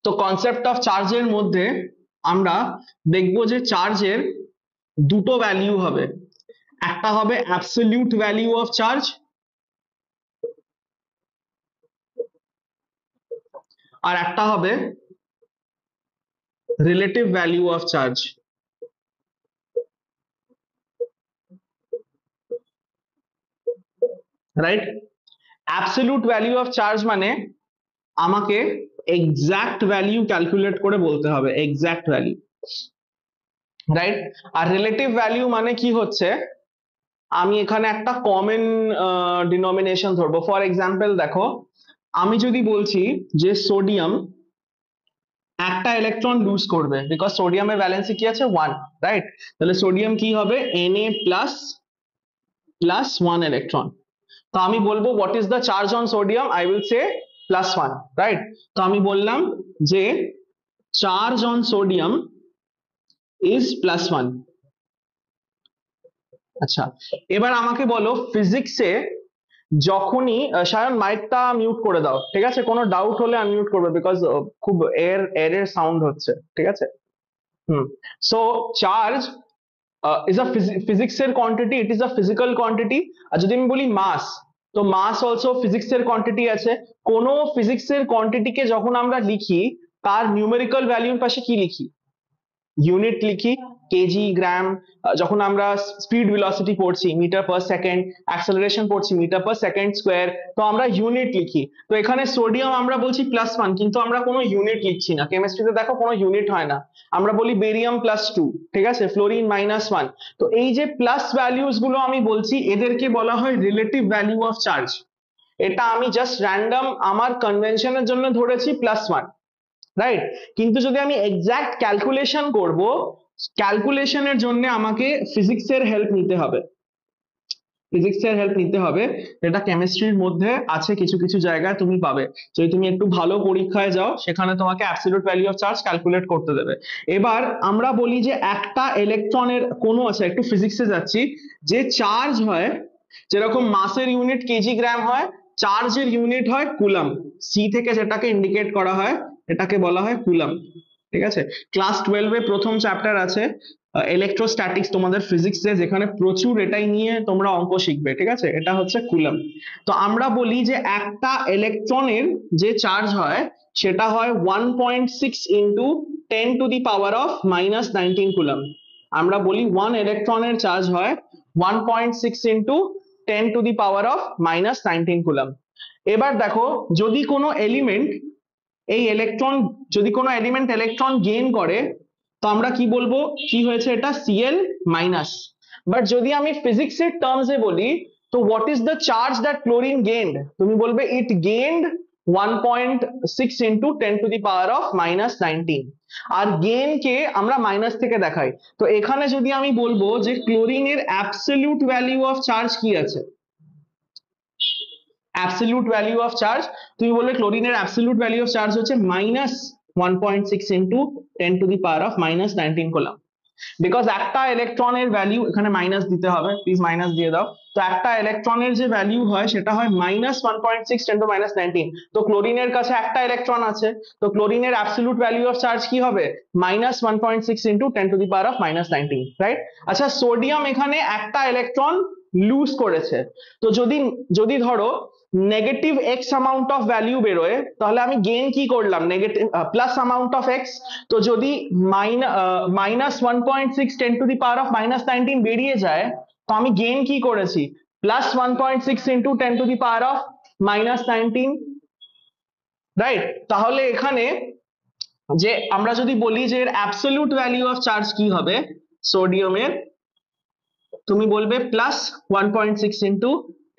তো concept of চার্জের মধ্যে আমরা দেখবো যে চার্জের দুটো ভ্যালু হবে, একটা হবে অ্যাবসলিউট ভ্যালু অফ চার্জ, আর একটা হবে relative value of charge. Right? Absolute value of charge মানে আমাকে এক্সাক্ট ভ্যালু ক্যালকুলেট করে বলতে হবে, এক্সাক্ট ভ্যালু। রাইট? আর রিলেটিভ ভ্যালু মানে কি হচ্ছে, আমি এখানে একটা কমন ডিনোমিনেশন ধরবো। ফর এক্সাম্পল দেখো, আমি যদি বলছি যে সোডিয়াম একটা ইলেকট্রন লুজ করবে, বিকজ সোডিয়ামের ভ্যালেন্সি কি আছে 1, রাইট? তাহলে সোডিয়াম কি হবে, Na প্লাস প্লাস 1 ইলেকট্রন। তো আমি বলবো what is the charge on sodium, I will say +1, right? তো আমি বললাম যে চার্জ অন সোডিয়াম ইজ +1। আচ্ছা, এবার আমাকে বলো ফিজিক্সে যখনই সায়ন মাইকটা মিউট করে দাও, ঠিক আছে? কোনো ডাউট হলে আনমিউট করবে, বিকজ খুব এর সাউন্ড হচ্ছে, ঠিক আছে? সো চার্জ ইজ আ ফিজিক্সের quantity, it is a physical quantity. আর যদি আমি বলি মাস, তো মাস অলসো ফিজিক্সের কোয়ান্টিটি আছে। কোনো ফিজিক্সের কোয়ান্টিটিকে যখন আমরা লিখি, তার নিউমেরিক্যাল ভ্যালুর পাশে কি লিখি? ইউনিট লিখি, কেজি, গ্রাম। যখন আমরা স্পিড ভেলোসিটি পড়ছি মিটার পার সেকেন্ড, অ্যাক্সেলারেশন পড়ছি মিটার পার সেকেন্ড স্কোয়ার, তো আমরা ইউনিট লিখি। তো এখানে সোডিয়াম আমরা বলছি +1, কিন্তু আমরা কোনো ইউনিট লিখছি না। কেমিস্ট্রিতে দেখো কোনো ইউনিট হয় না, আমরা বলি বেরিয়াম +2, ঠিক আছে, ফ্লোরিন -1। তো এই যে প্লাস ভ্যালুস গুলো আমি বলছি, এদেরকে বলা হয় রিলেটিভ ভ্যালু অফ চার্জ। এটা আমি জাস্ট র্যান্ডম আমার কনভেনশনের জন্য ধরেছি +1, রাইট? কিন্তু যদি আমি এক্সাক্ট ক্যালকুলেশন করব, ক্যালকুলেশনের জন্য আমাকে ফিজিক্সের হেল্প নিতে হবে, ফিজিক্সের হেল্প নিতে হবে। এটা কেমিস্ট্রির মধ্যে আছে, কিছু কিছু জায়গায় তুমি পাবে। যদি তুমি একটু ভালো পরীক্ষায় যাও, সেখানে তোমাকে absolute value of charge calculate করতে দেবে। এবার আমরা বলি যে একটা ইলেকট্রনের কোনো, আছে একটু ফিজিক্সে যাচ্ছি, যে চার্জ হয়, যেরকম মাসের ইউনিট কেজি, গ্রাম হয়, চার্জের ইউনিট হয় কুলাম। সি থেকে যেটাকে ইন্ডিকেট করা হয়, এটাকে বলা হয় কুলাম, ঠিক আছে? ক্লাস 12 এ প্রথম চ্যাপ্টার আছে ইলেকট্রোস্ট্যাটিক্স তোমাদের ফিজিক্সে, যেখানে প্রচুর এটাই নিয়ে তোমরা অঙ্ক শিখবে, ঠিক আছে? এটা হচ্ছে কুলাম। তো আমরা বলি যে একটা ইলেকট্রনের যে চার্জ হয়, সেটা হয় 1.6 ইন্টু 10⁻⁻19 কুলাম। আমরা বলি 1 ইলেকট্রনের চার্জ হয় 1.6 ইন্টু 10⁻⁻19 কুলাম। এবার দেখো, যদি কোনো এলিমেন্ট এই ইলেকট্রন, যদি কোনো এলিমেন্ট ইলেকট্রন গেইন করে, তো আমরা কি বলবো, কি হয়েছে এটা, Cl মাইনাস। বাট যদি আমি ফিজিক্সের টার্মসে বলি, তো what is the charge that chlorine gained, তুমি বলবে ইট গেইনড 1.6 ইন্টু 10⁻⁻19। আর গেইন কে আমরা মাইনাস থেকে দেখাই। তো এখানে যদি আমি বলবো যে ক্লোরিনের অ্যাবসলিউট ভ্যালু অফ চার্জ কি আছে, অ্যাবসলিউট ভ্যালু অফ চার্জ, তুমি বললে ক্লোরিনের অ্যাবসলিউট ভ্যালু অফ চার্জ হচ্ছে -1.6 ইন্টু 10⁻⁻19 কুলম। বিকজ একটা ইলেকট্রনের ভ্যালু, এখানে মাইনাস দিতে হবে, প্লিজ মাইনাস দিয়ে দাও। তো একটা ইলেকট্রনের যে ভ্যালু হয়, সেটা হয় -1.6 10⁻⁻19। তো ক্লোরিনের কাছে একটা ইলেকট্রন আছে, তো ক্লোরিনের অ্যাবসলিউট ভ্যালু অফ চার্জ কি হবে, -1.6 ইন্টু 10⁻⁻19, রাইট? আচ্ছা, সোডিয়াম এখানে একটা ইলেকট্রন লুজ করেছে। তো যদি যদি ধরো negative x amount of value বেরোয়, তাহলে আমি গেইন কি করলাম, negative plus amount of x. তো যদি -1.6 10⁻⁻19 বেরিয়ে যায়, তো আমি গেইন কি করেছি, +1.6 ইন্টু 10⁻⁻19, রাইট? তাহলে এখানে যে আমরা যদি বলি যে এর অ্যাবসলিউট ভ্যালু অফ চার্জ কি হবে সোডিয়ামের, তুমি বলবে +1.6 ইন্টু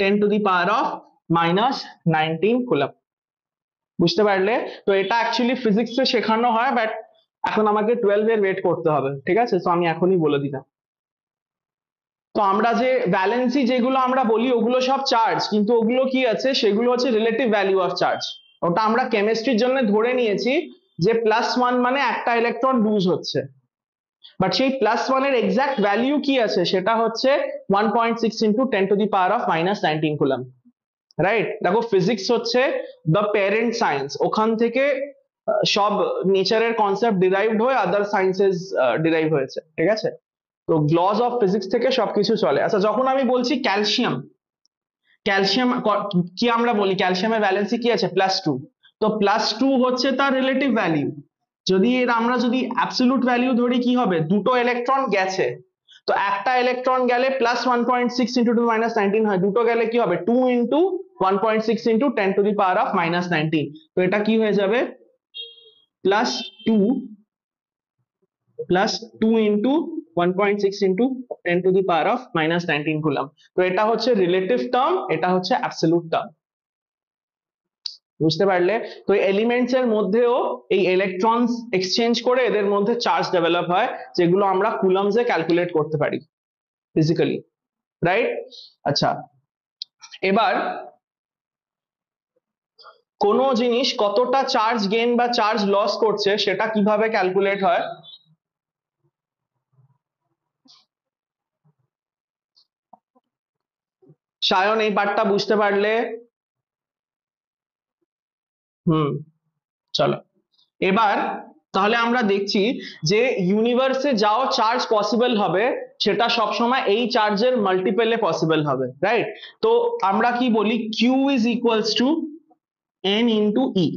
10⁻⁻19 কুলম। বুঝতে পারলে? তো এটা অ্যাকচুয়ালি ফিজিক্সে শেখানো হয়, বাট এখন আমাকে 12 এর ওয়েট করতে হবে, ঠিক আছে? তো আমি এখনই বলে দিলাম। তো আমরা যে ভ্যালেন্সি যেগুলো আমরা বলি, ওগুলো সব চার্জ, কিন্তু ওগুলো কি আছে, সেগুলো হচ্ছে রিলেটিভ ভ্যালু অফ চার্জ। ওটা আমরা কেমিস্ট্রির জন্য ধরে নিয়েছি যে +1 মানে একটা ইলেকট্রন লুজ হচ্ছে, বাট সেই +1 এর এক্সাক্ট ভ্যালু কি আছে, সেটা হচ্ছে 1.6 ইন্টু 10⁻⁻19 কুলম, রাইট? দেখো, ফিজিক্স হচ্ছে দ্য প্যারেন্ট সায়েন্স, ওখান থেকে সব নেচারের কনসেপ্ট ডিরাইভড হয়ে আদার সায়েন্সেস ডিরাইভ হয়েছে, ঠিক আছে। তো লজ অফ ফিজিক্স থেকে সবকিছু চলে। আচ্ছা, যখন আমি বলছি ক্যালসিয়াম, ক্যালসিয়াম কি আমরা বলি ক্যালসিয়ামের ভ্যালেন্সি কি আছে, +2। তো +2 হচ্ছে তার রিলেটিভ ভ্যালিউ। যদি এর আমরা যদি অ্যাবসলিউট ভ্যালিউ ধরি কি হবে, দুটো ইলেকট্রন গেছে, তো একটা ইলেকট্রন গেলে +1.6 ইন্টু 10⁻19 হয়, দুটো গেলে কি হবে 2 ইন্টু 1.6 ইন্টু 10⁻−19। তো এটা কি হয়ে যাবে +2 +2 ইন্টু 1.6 ইন্টু 10⁻−19 কুলম্ব। তো এটা হচ্ছে রিলেটিভ টার্ম, এটা হচ্ছে অ্যাবসলিউট টার্ম, বুঝতে পারলে। তো এলিমেন্টস এর মধ্যেও এই ইলেকট্রনস এক্সচেঞ্জ করে এদের মধ্যে চার্জ ডেভেলপ হয়, যেগুলো আমরা কুলম্বসে ক্যালকুলেট করতে পারি ফিজিক্যালি, রাইট। আচ্ছা, এবার কোন জিনিস কতটা চার্জ গেইন বা চার্জ লস করছে সেটা কিভাবে ক্যালকুলেট হয়? সায়ন এই পার্টটা বুঝতে পারলে? হুম, চলো এবার তাহলে আমরা দেখছি যে ইউনিভার্সে যাও চার্জ পসিবল হবে সেটা সবসময় এই চার্জের মাল্টিপলে পসিবল হবে, রাইট। তো আমরা কি বলি, Q is equals to N into E,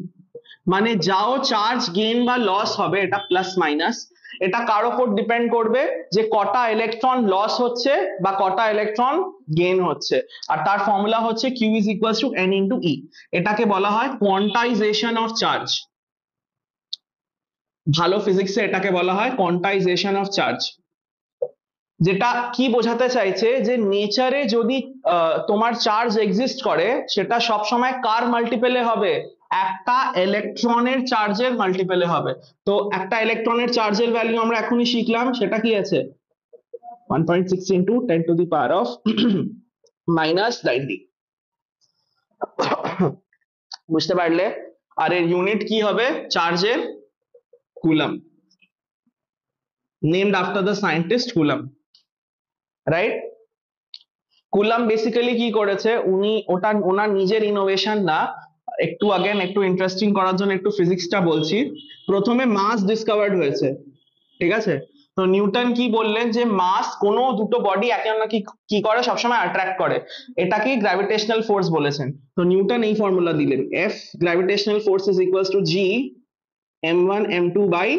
মানে যাও চার্জ গেইন বা লস হবে এটা প্লাস মাইনাস, এটা কার ওপর ডিপেন্ড করবে, যে কটা ইলেকট্রন লস হচ্ছে বা কটা ইলেকট্রন গেইন হচ্ছে। আর তার ফর্মুলা হচ্ছে Q is equals to N into E. এটাকে বলা হয় কোয়ান্টাইজেশন অফ চার্জ। ভালো ফিজিক্সে এটাকে বলা হয় কোয়ান্টাইজেশন অফ চার্জ। যেটা কি বোঝাতে চাইছে, যে নেচারে যদি তোমার চার্জ এক্সিস্ট করে সেটা সব সময় কার মাল্টিপলে হবে, একটা ইলেকট্রনের চার্জের মাল্টিপলে হবে। তো একটা ইলেকট্রনের চার্জের ভ্যালু আমরা এখনই শিখলাম, সেটা কি আছে 1.6 ইন্টু 10⁻−90, বুঝতে পারলে। আর এর ইউনিট কি হবে চার্জের, coulomb, named after the scientist coulomb, right. Column basically কি করেছে, উনি ওটা ওনার নিজের ইনোভেশন না, একটু আগেন একটু ইন্টারেস্টিং করার জন্য একটু ফিজিক্সটা বলছি। প্রথমে মাস ডিসকভার্ড হয়েছে, ঠিক আছে। তো নিউটন কি বললেন, যে মাস কোনো দুটো বডি একে অন্যকে কি করে সবসময় অ্যাট্রাক্ট করে, এটাকেই গ্র্যাভিটেশনাল ফোর্স বলেছেন। তো নিউটন এই ফর্মুলা দিলেন, F gravitational force is equals two G m1 m2/r²,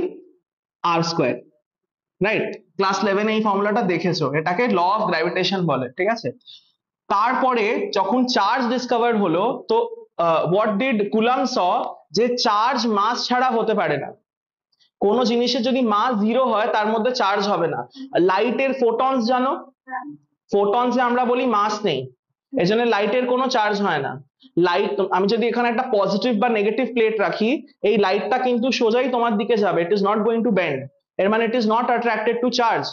right. Class 11 এই ফর্মুলাটা দেখেছো, এটাকে ল অফ গ্র্যাভিটেশন বলে, ঠিক আছে। তারপরে যখন চার্জ ডিসকভার হলো, তো হোয়াট ডিড কুলাম স, যে চার্জ মাস ছাড়া হতে পারে না। কোনো জিনিসের যদি মাস 0 হয় তার মধ্যে চার্জ হবে না। লাইটের ফোটনস জানো, ফোটনসে আমরা বলি মাস নেই, এজন্য লাইটের কোনো চার্জ হয় না। লাইট, আমি যদি এখানে একটা পজিটিভ বা নেগেটিভ প্লেট রাখি, এই লাইটটা কিন্তু সোজাই তোমার দিকে যাবে, it is not going to bend, এর মানে it is not attracted to charge,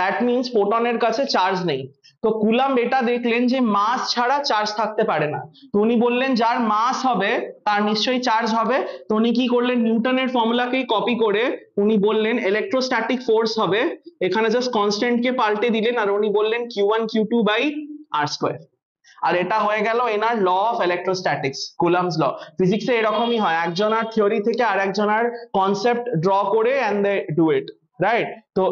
that means ফোটনের কাছে চার্জ নেই। তো কুলাম্ব এটা দেখলেন যে মাস ছাড়া চার্জ থাকতে পারে না। তো উনি বললেন যার মাস হবে তার নিশ্চয়ই চার্জ হবে। তো উনি কি করলেন, নিউটনের ফর্মুলাকেই কপি করে উনি বললেন ইলেকট্রোস্ট্যাটিক ফোর্স হবে, এখানে জাস্ট কনস্ট্যান্ট কে পাল্টে দিলেন, আর উনি বললেন Q1 Q2/r²। আর এটা হয়ে গেল এনার ল অফ ইলেকট্রোস্ট্যাটিক্স, কুলাম্বস ল। ফিজিক্সে এরকমই হয়, একজনের থিওরি থেকে আর একজনের কনসেপ্ট ড্র করে and they do it, right. তো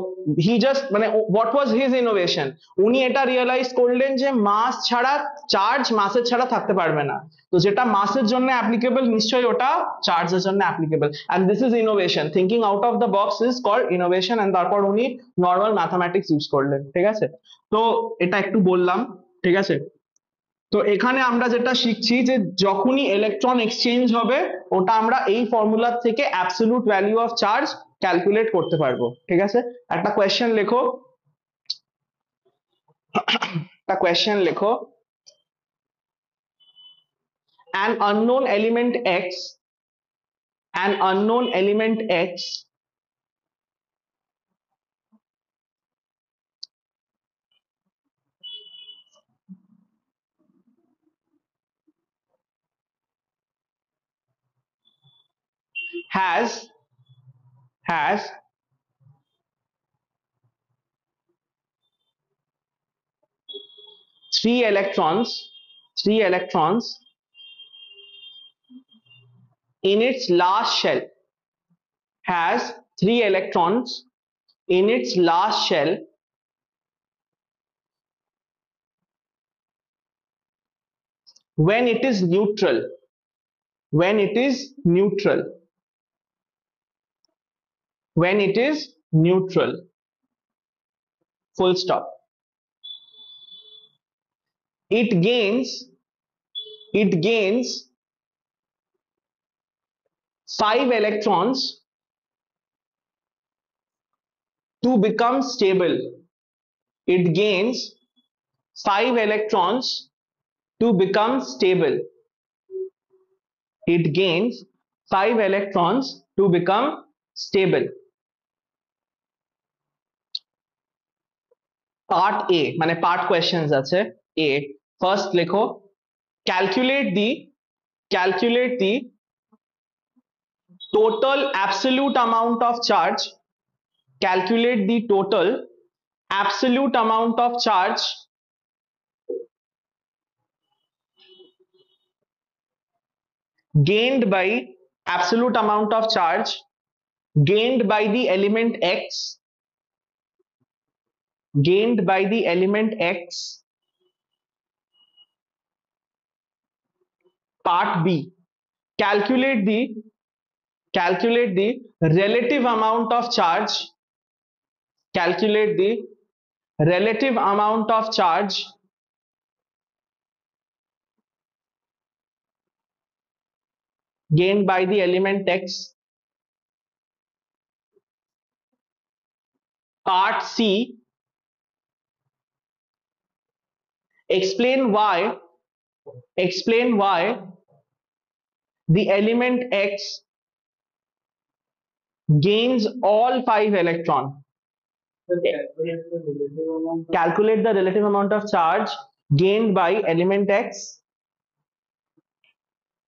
হি জাস্ট মানে হোয়াট ওয়াজ হিজ ইনোভেশন, উনি এটা রিয়েলাইজ করলেন যে মাস ছাড়া চার্জ মাসের ছাড়া থাকতে পারবে না। তো যেটা মাসের জন্য অ্যাপ্লিকেবল নিশ্চয়ই ওটা চার্জের জন্য applicable, and this is innovation, thinking out of the box is called innovation. And তারপর উনি নর্মাল ম্যাথামেটিক্স ইউজ করলেন, ঠিক আছে। তো এটা একটু বললাম, ঠিক আছে। তো এখানে আমরা যেটা শিখছি, যে যখনই ইলেকট্রন এক্সচেঞ্জ হবে ওটা আমরা এই ফর্মুলা থেকে absolute value of charge calculate করতে পারবো, ঠিক আছে। একটা কোয়েশ্চেন লেখো, একটা কোয়েশ্চেন লেখো, an unknown element x, an unknown element x has has three electrons, three electrons in its last shell has 3 electrons in its last shell when it is neutral, when it is neutral, when it is neutral, full stop. It gains 5 electrons to become stable. It gains 5 electrons to become stable. It gains 5 electrons to become stable. Part A মানে part questions আছে A. First লেখো calculate the total absolute amount of charge, calculate the total absolute amount of charge gained by absolute amount of charge gained by the element X, gained by the element X. Part B, calculate the relative amount of charge, calculate the relative amount of charge gained by the element X. Part C, explain why the element X gains all 5 electrons. Calculate the relative amount of charge gained by element X,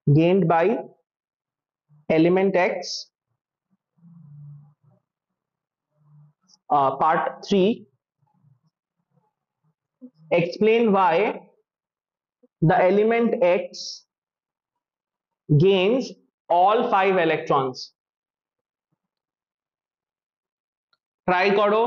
gained by element X. Part 3, explain why the element X gains all 5 electrons. Try করো।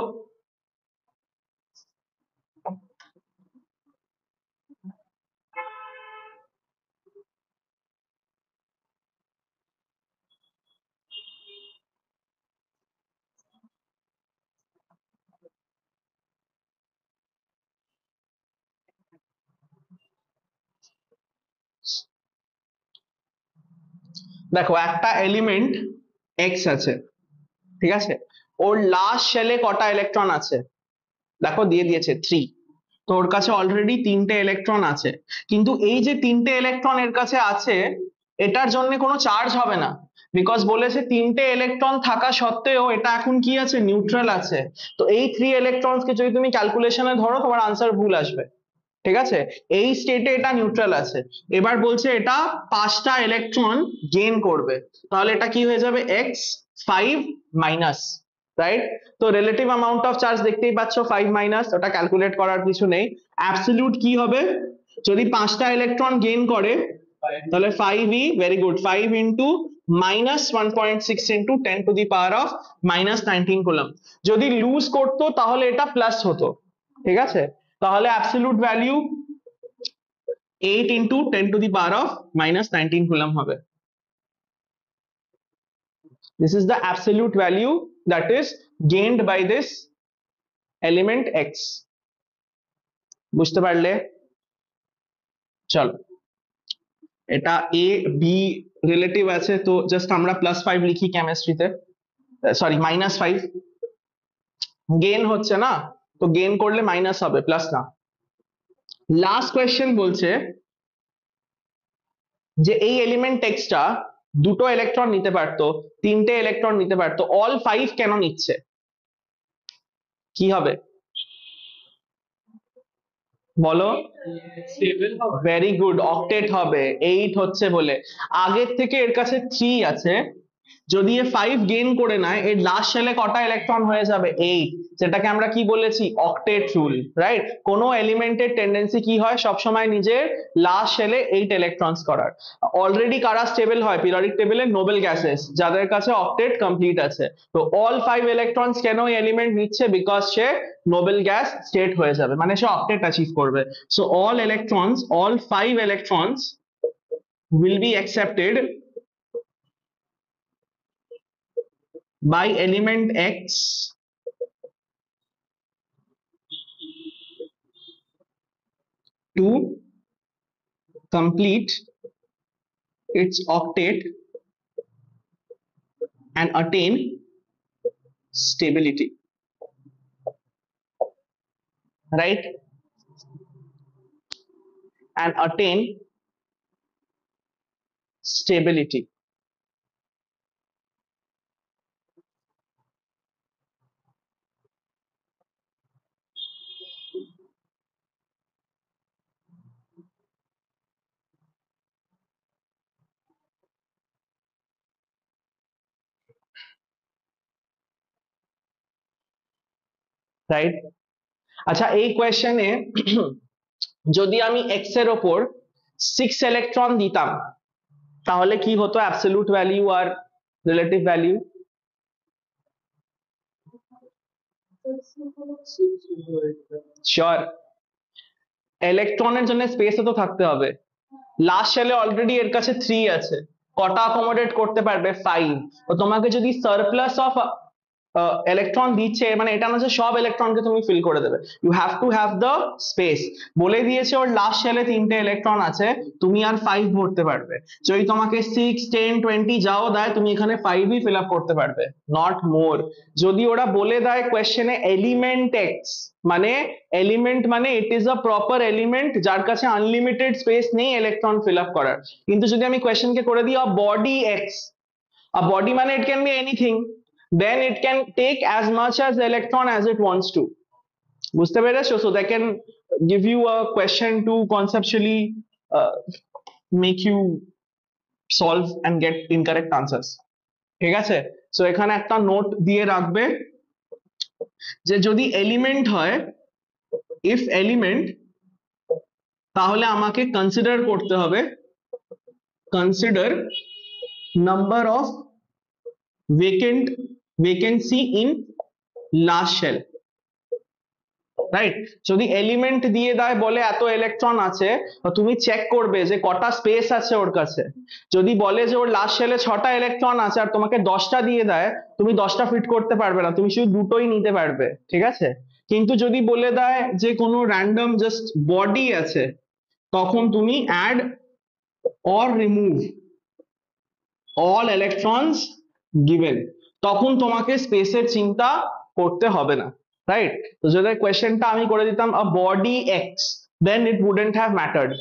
দেখো একটা element x আছে, ঠিক আছে, ওর last শেলে কটা electron আছে দেখো দিয়ে দিয়েছে 3, তো ওর কাছে অলরেডি 3টে ইলেকট্রন আছে, কিন্তু এই যে 3টে ইলেকট্রন এর কাছে আছে এটার জন্য কোনো চার্জ হবে না, বিকজ বলেছে 3টে ইলেকট্রন থাকা সত্ত্বেও এটা এখন কি আছে, নিউট্রাল আছে। তো এই 3 ইলেকট্রনস কে যদি তুমি ক্যালকুলেশনে ধরো তোমার আনসার ভুল আসবে, ঠিক আছে, এই স্টেটে এটা নিউট্রাল আছে। এবার বলছে এটা 5টা ইলেকট্রন গেইন করবে, তাহলে এটা কি হয়ে যাবে x5 মাইনাস, রাইট? তো রিলেটিভ অ্যামাউন্ট অফ চার্জ দেখতেই পাচ্ছ 5 মাইনাস, ওটা ক্যালকুলেট করার কিছু নেই। অ্যাবসলিউট কি হবে, যদি 5টা ইলেকট্রন গেইন করে তাহলে 5e, very good, 5 into minus 1.6 into 10 to the power of minus 19 coulomb. যদি লুজ করতো তাহলে এটা প্লাস হতো, ঠিক আছে, তাহলে absolute value 8 into 10 to the power of minus 19 coulomb হবে। This is the absolute value that is gained by this element X. বুঝতে পারলে? চলো, এটা A B রিলেটিভ আছে, তো জাস্ট আমরা +5 লিখি কেমিস্ট্রিতে, সরি -5, গেইন হচ্ছে না, তো গেইন করলে মাইনাস হবে, প্লাস না। লাস্ট কোয়েশ্চেন বলছে যে এই এলিমেন্ট টেক্সটটা 2টো ইলেকট্রন নিতে পারতো, 3টে ইলেকট্রন নিতে পারতো, অল 5 কেন নিচ্ছে, কি হবে বলো? ভেরি গুড, অক্টেট হবে, 8 হচ্ছে বলে। আগের থেকে এর কাছে 3 আছে, যদি এ 5 গেইন করে নেয়, এর লাস্ট শেলে কটা ইলেকট্রন হয়ে যাবে? 8, যেটাকে আমরা কি বলেছি? Octet rule, right? কোনো এলিমেন্টের টেন্ডেন্সি কি হয়? সবসময় নিজের লাস্ট শেলে 8 ইলেকট্রনস করার। অলরেডি কারা স্টেবল হয় পিরিয়ডিক টেবিলে? নোবেল গ্যাসেস, যাদের কাছে অক্টেট কমপ্লিট আছে। তো অল 5 ইলেকট্রনস কেন এলিমেন্ট নিচ্ছে? Because say Nobel gas state হয়ে যাবে, মানে সে অক্টেট অ্যাচিভ করবে। So all electrons, all 5 electrons will be accepted by element X to complete its octet and attain stability, right? And attain stability, right? আচ্ছা, এই কোয়েশ্চেনে যদি আমি x এর ওপর 6 ইলেকট্রন দিতাম, তাহলে কি হতো অ্যাবসলিউট ভ্যালিউ আর রিলেটিভ ভ্যালিউ? শিওর? ইলেকট্রনের জন্য স্পেসও তো থাকতে হবে। লাস্ট শেলে অলরেডি এর কাছে 3 আছে, কটা অ্যাকোমোডেট করতে পারবে? 5। তো তোমাকে যদি সারপ্লাস অফ ইলেকট্রন দিচ্ছে, মানে এটা না যে সব ইলেকট্রনকে তুমি ফিল করে দেবে, you have to have the space. বলে দিয়েছে ওর লাস্ট শেলে 3টে ইলেকট্রন আছে, তুমি আর 5 ভরতে পারবে। যদি তোমাকে 6, 10, 20 যাও দেয়, তুমি এখানে 5ই ফিল আপ করতে পারবে, নট মোর। যদি ওরা বলে দেয় কোয়েশ্চেনে এলিমেন্ট এক্স, মানে এলিমেন্ট মানে it is a proper element যার কাছে আনলিমিটেড স্পেস নেই ইলেকট্রন ফিল আপ করার। কিন্তু যদি আমি কোয়েশ্চেনকে করে দিই বডি এক্স, a body মানে it can be anything, then it can take as much as electron as it wants to. বুঝতে পেরেছো? So they can give you a question to conceptually uh, make you solve and get incorrect answers. ঠিক আছে? So এখানে একটা note দিয়ে রাখবে যে যদি এলিমেন্ট হয়, if element, তাহলে আমাকে কনসিডার করতে হবে, consider number of vacancy in last shell, right? যদি এলিমেন্ট দিয়ে দেয়, বলে এত ইলেকট্রন আছে, তুমি চেক করবে যে কটা স্পেস আছে ওর কাছে। যদি বলে যে ওর লাস্ট শেলে 6টা ইলেকট্রন আছে আর তোমাকে 10টা দিয়ে দেয়, তুমি 10টা ফিট করতে পারবে না, তুমি শুধু দুটোই নিতে পারবে, ঠিক আছে? কিন্তু যদি বলে দেয় যে কোনো র্যান্ডম জাস্ট বডি আছে, তখন তুমি add or remove all electrons given, তখন তোমাকে স্পেসের চিন্তা করতে হবে না, রাইট? তো যদি কোয়েশ্চেনটা আমি করে দিতাম a body X, then it wouldn't have mattered.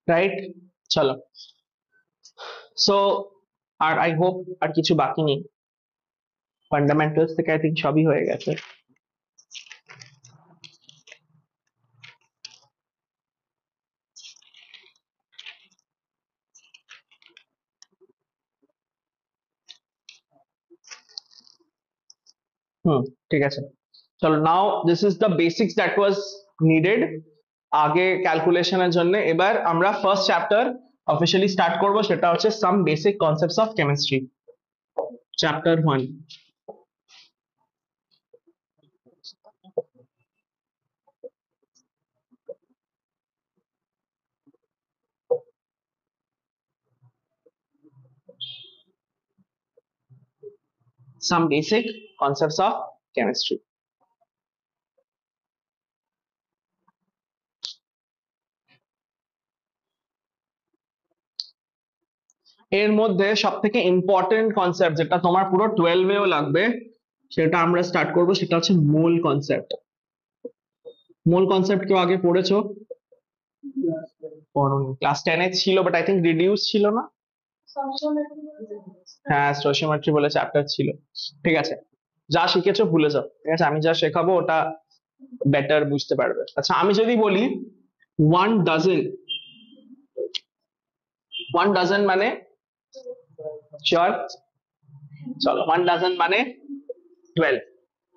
Right? চলো, সো আর আই হোপ আর কিছু বাকি নেই, ফান্ডামেন্টালস থেকে আই থিঙ্ক সবই হয়ে গেছে। ঠিক আছে, চলো, now this is the basics that was needed আগে ক্যালকুলেশনের জন্য। এবার আমরা ফার্স্ট চ্যাপ্টার অফিসিয়ালি স্টার্ট করব, সেটা হচ্ছে some basic concepts of chemistry, chapter 1। Some basic concepts of chemistry. এর মধ্যে সব থেকে ইম্পর্টেন্ট কনসেপ্ট, যেটা তোমার পুরো 12 এও লাগবে, সেটা আমরা স্টার্ট করব, সেটা হচ্ছে মোল কনসেপ্ট। মোল কনসেপ্ট কেউ আগে পড়েছো? ক্লাস 10 এ ছিল, বাট আই থিঙ্ক রিডিউস ছিল না। হ্যাঁ, স্টোচিওমেট্রি বলে চ্যাপ্টার ছিল। ঠিক আছে, যা শিখেছো ভুলে যাও, ঠিক আছে, আমি যা শেখাবো ওটা বেটার বুঝতে পারবে। আচ্ছা, আমি যদি বলি 1 ডজন, 1 ডজন মানে শিওর? চলো, 1 ডজন মানে 12,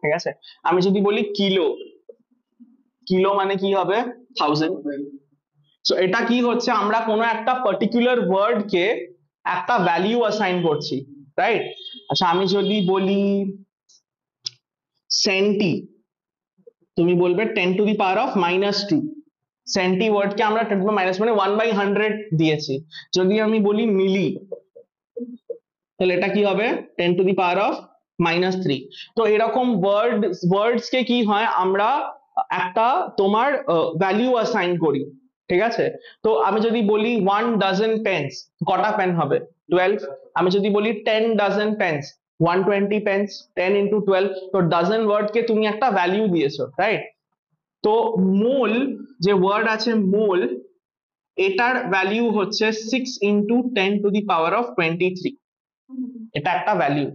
ঠিক আছে। আমি যদি বলি কিলো, কিলো মানে কি হবে? 1000। সো এটা কি হচ্ছে, আমরা কোনো একটা পার্টিকুলার ওয়ার্ড কে একটা ভ্যালিউ অ্যাসাইন করছি, রাইট? আচ্ছা, আমি যদি বলি সেন্টি, তুমি বলবে 10⁻⁻²। সেন্টি ওয়ার্ড কে আমরা 10⁻⁻, মানে 1/100 দিয়েছি। যদি আমি বলি মিলি, তাহলে এটা কি হবে? 10⁻⁻3। তো এরকম ওয়ার্ডস কে কি হয়, আমরা একটা তোমার ভ্যালিউ অ্যাসাইন করি, ঠিক আছে। তো আমি যদি বলি 1 ডজন পেন্স, কটা পেন হবে? 12। আমি যদি বলি 10 ডজন পেন্স, 120 পেন্স, 10 × 12। তো ডজন ওয়ার্ড কে তুমি একটা ভ্যালিউ দিয়েছো, রাইট? তো মোল, যে ওয়ার্ড আছে মোল, এটার ভ্যালিউ হচ্ছে 6 × 10⁻23। এটা একটা ভ্যালিউ,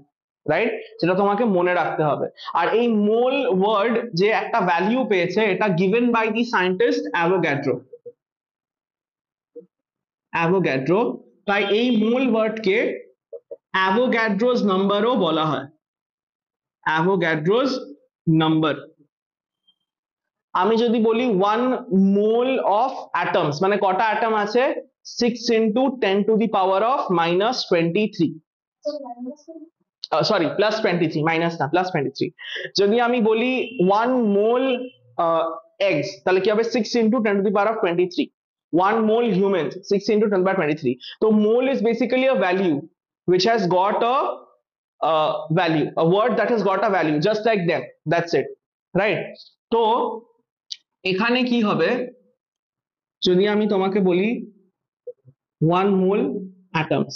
রাইট? সেটা তোমাকে মনে রাখতে হবে। আর এই মোল ওয়ার্ড যে একটা ভ্যালিউ পেয়েছে, এটা given by the scientist Avogadro. Avogadro. তাই এই মোল ওয়ার্ডকে অ্যাভোগাড্রোস নাম্বারও বলা হয়, অ্যাভোগাড্রোস নাম্বার। আমি যদি বলি 1 মোল অফ অ্যাটমস, মানে কটা অ্যাটম আছে? 6 × 10⁻⁻23। সরি, +23, মাইনাস না, +23। যদি আমি বলি 1 মোল এগস, তাহলে কি হবে? 6 × 10⁻23। 1 মোল হিউম্যান, 6 × 10⁻23। তো mole is basically a value which has got a value, a word that has got a value just like them, that's it, right? তো এখানে কি হবে, যদি আমি তোমাকে বলি 1 মোল অ্যাটমস,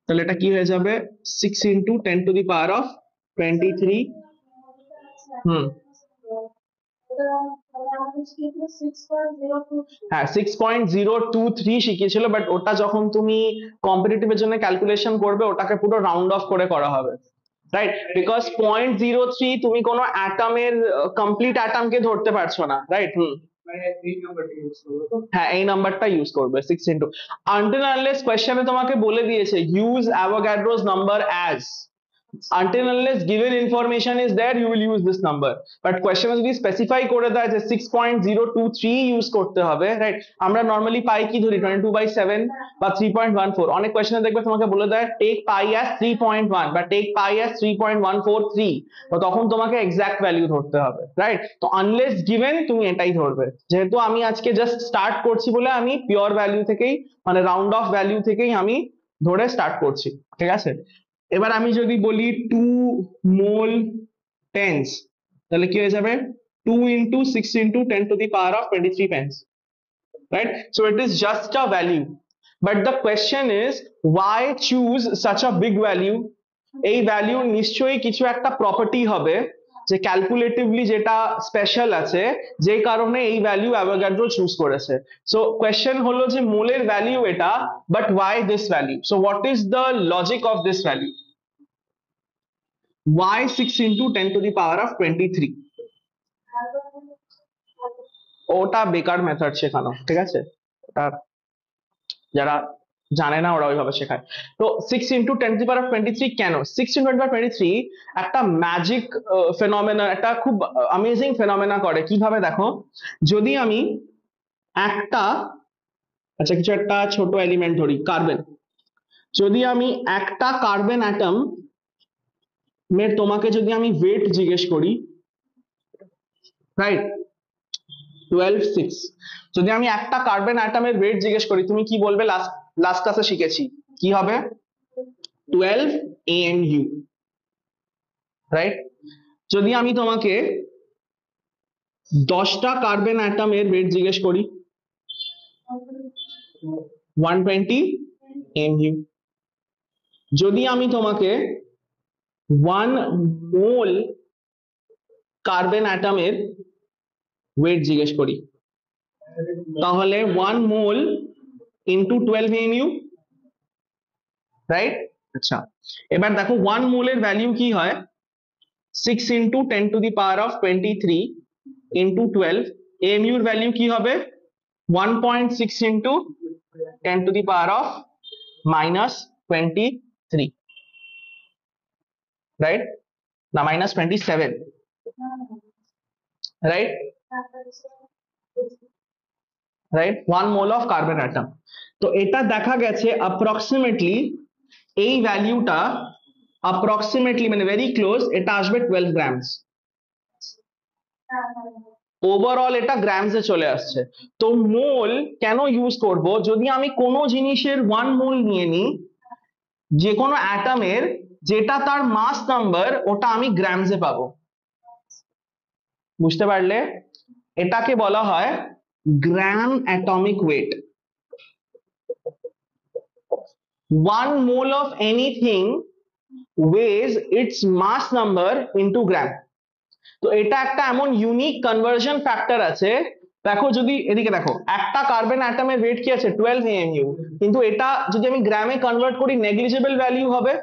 তাহলে এটা কি হয়ে যাবে? 6 × 10⁻23। হুম, হ্যাঁ, 6.023 শিখিয়েছিল, বাট ওটা যখন তুমি কম্পিটিটিভ এর জন্য ক্যালকুলেশন করবে, ওটাকে পুরো রাউন্ড অফ করে করা হবে, রাইট? বিকজ 0.03 তুমি কোনো অ্যাটমের কমপ্লিট অ্যাটমকে ধরতে পারছো না, রাইট? হুম, হ্যাঁ, এই নাম্বারটা ইউজ করবে 6 আনটিল আনলেস কোয়েশ্চেনে তোমাকে বলে দিয়েছে use Avogadro's number as, until unless given information is there you will use this number, but question যদি স্পেসিফাই করে দেয় যে 6.023 ইউজ করতে হবে, রাইট? আমরা নরমালি পাই কি ধরি? 22/7 বা 3.14। অনেক কোয়েশ্চনে দেখবে তোমাকে বলে দেয় টেক পাই অ্যাজ 3.1 বা টেক পাই অ্যাজ 3.143, তো তখন তোমাকে এক্সাক্ট ভ্যালু ধরতে হবে, রাইট? তো আনলেস গিভেন তুমি এটাই ধরবে। যেহেতু আমি আজকে জাস্ট স্টার্ট করছি বলে আমি পিওর ভ্যালু থেকেই, মানে রাউন্ড অফ ভ্যালু থেকেই আমি ধরে স্টার্ট করছি, ঠিক আছে। এবার আমি যদি বলি 2 মোল পেন্স, তাহলে কি হয়ে যাবে? 2 × 6 × 10⁻23 pence, right? So it is just a value, but the question is why choose such a big value? এই ভ্যালু নিশ্চয়ই কিছু একটা প্রপার্টি হবে, যে ক্যালকুলেটিভলি যেটা স্পেশাল আছে, যে কারণে এই ভ্যালু অ্যাভোগাড্রো চুজ করেছে। সো কোয়েশ্চেন হলো যে মোলের ভ্যালু এটা, but why this value? So what is the logic of this value? Why 6 × 10⁻23? ওটা বেকার মেথড শেখানো, ঠিক আছে, ওটা যারা জানে না ওরা ওইভাবে শেখায়। তো 6 × 10⁻23 কেন? 6 × 10⁻23 একটা ম্যাজিক ফেনোমেনা, একটা খুব অ্যামেজিং ফেনোমেনা করে। কিভাবে দেখো, যদি আমি একটা, আচ্ছা কিছু একটা ছোট এলিমেন্ট ধরি, কার্বন। যদি আমি একটা কার্বন অ্যাটম তোমাকে যদি আমি ওয়েট জিজ্ঞেস করি, রাইট, 12.6, যদি আমি একটা কার্বন অ্যাটমের ওয়েট জিজ্ঞেস করি, তুমি কি বলবে? লাস্ট লাস্ট ক্লাসে শিখেছি কি হবে? 12 AMU, রাইট? যদি আমি তোমাকে 10টা কার্বন অ্যাটমের ওয়েট জিজ্ঞেস করি, 120 AMU। যদি আমি তোমাকে 1 মোল কার্বন অ্যাটমের ওয়েট জিজ্ঞেস করি, তাহলে 1 মোল ইন্টু 12 AMU, রাইট? আচ্ছা, এবার দেখো 1 মোলের ভ্যালিউ কি হয়, 6 ইন্টু 10⁻23 ইন্টু 12, AMU এর ভ্যালিউ কি হবে, 1.6 ইন্টু 10⁻23, রাইট? না, -27, right? Right, 1 mole of carbon atom. তো এটা দেখা গেছে অ্যাপ্রক্সিমেটলি, এই ভ্যালিউটা অ্যাপ্রক্সিমেটলি মানে ভেরি ক্লোজ, এটা আসবে 12 গ্রামস। ওভারঅল এটা গ্রামসে চলে আসছে। তো মোল কেন ইউজ করব, যদি আমি কোনো জিনিসের 1 মোল নিয়ে নিই, যে কোনো অ্যাটমের, যেটা তার মাস নাম্বার, ওটা আমি গ্রামসে পাবো। বুঝতে পারলে? এটাকে বলা হয় গ্রাম atomic wait. 1 mole of anything weighs its mass number into gram. তো এটা একটা এমন ইউনিক কনভার্সন ফ্যাক্টর আছে। দেখো, যদি এদিকে দেখো, একটা কার্বন অ্যাটমের ওয়েট কি আছে, 12 AMU, কিন্তু এটা যদি আমি গ্রামে কনভার্ট করি, নেগলিজিবল ভ্যালু হবে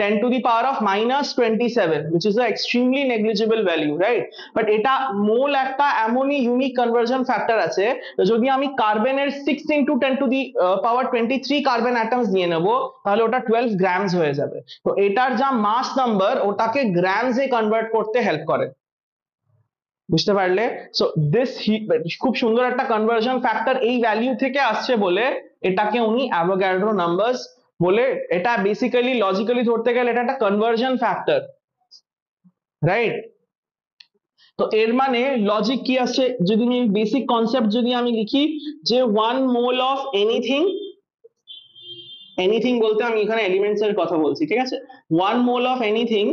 10⁻⁻27, which is a extremely negligible value, right? But এটা মোল একটা এমনই ইউনিক কনভার্সন ফ্যাক্টর আছে, যদি আমি কার্বনের 6 ইন্টু 10⁻23 কার্বন অ্যাটমস নিয়ে নেবো, তাহলে ওটা 12 গ্রামস হয়ে যাবে। তো এটার যা মাস নাম্বার, ওটাকে গ্রামসে কনভার্ট করতে হেল্প করে। বুঝতে পারলে? সো দিস, খুব সুন্দর একটা কনভার্সন ফ্যাক্টর এই ভ্যালিউ থেকে আসছে বলে এটাকে উনি অ্যাভোগাড্রো নাম্বারস বলে। এটা বেসিক্যালি লজিক্যালি ধরতে গেলে এটা একটা কনভার্সন ফ্যাক্টর, রাইট? তো এর মানে লজিক কি আসছে, যদি আমি বেসিক কনসেপ্ট যদি আমি লিখি, যে 1 মোল অফ এনিথিং, এনিথিং বলতে আমি এখানে এলিমেন্টস এর কথা বলছি, ঠিক আছে? 1 মোল অফ এনিথিং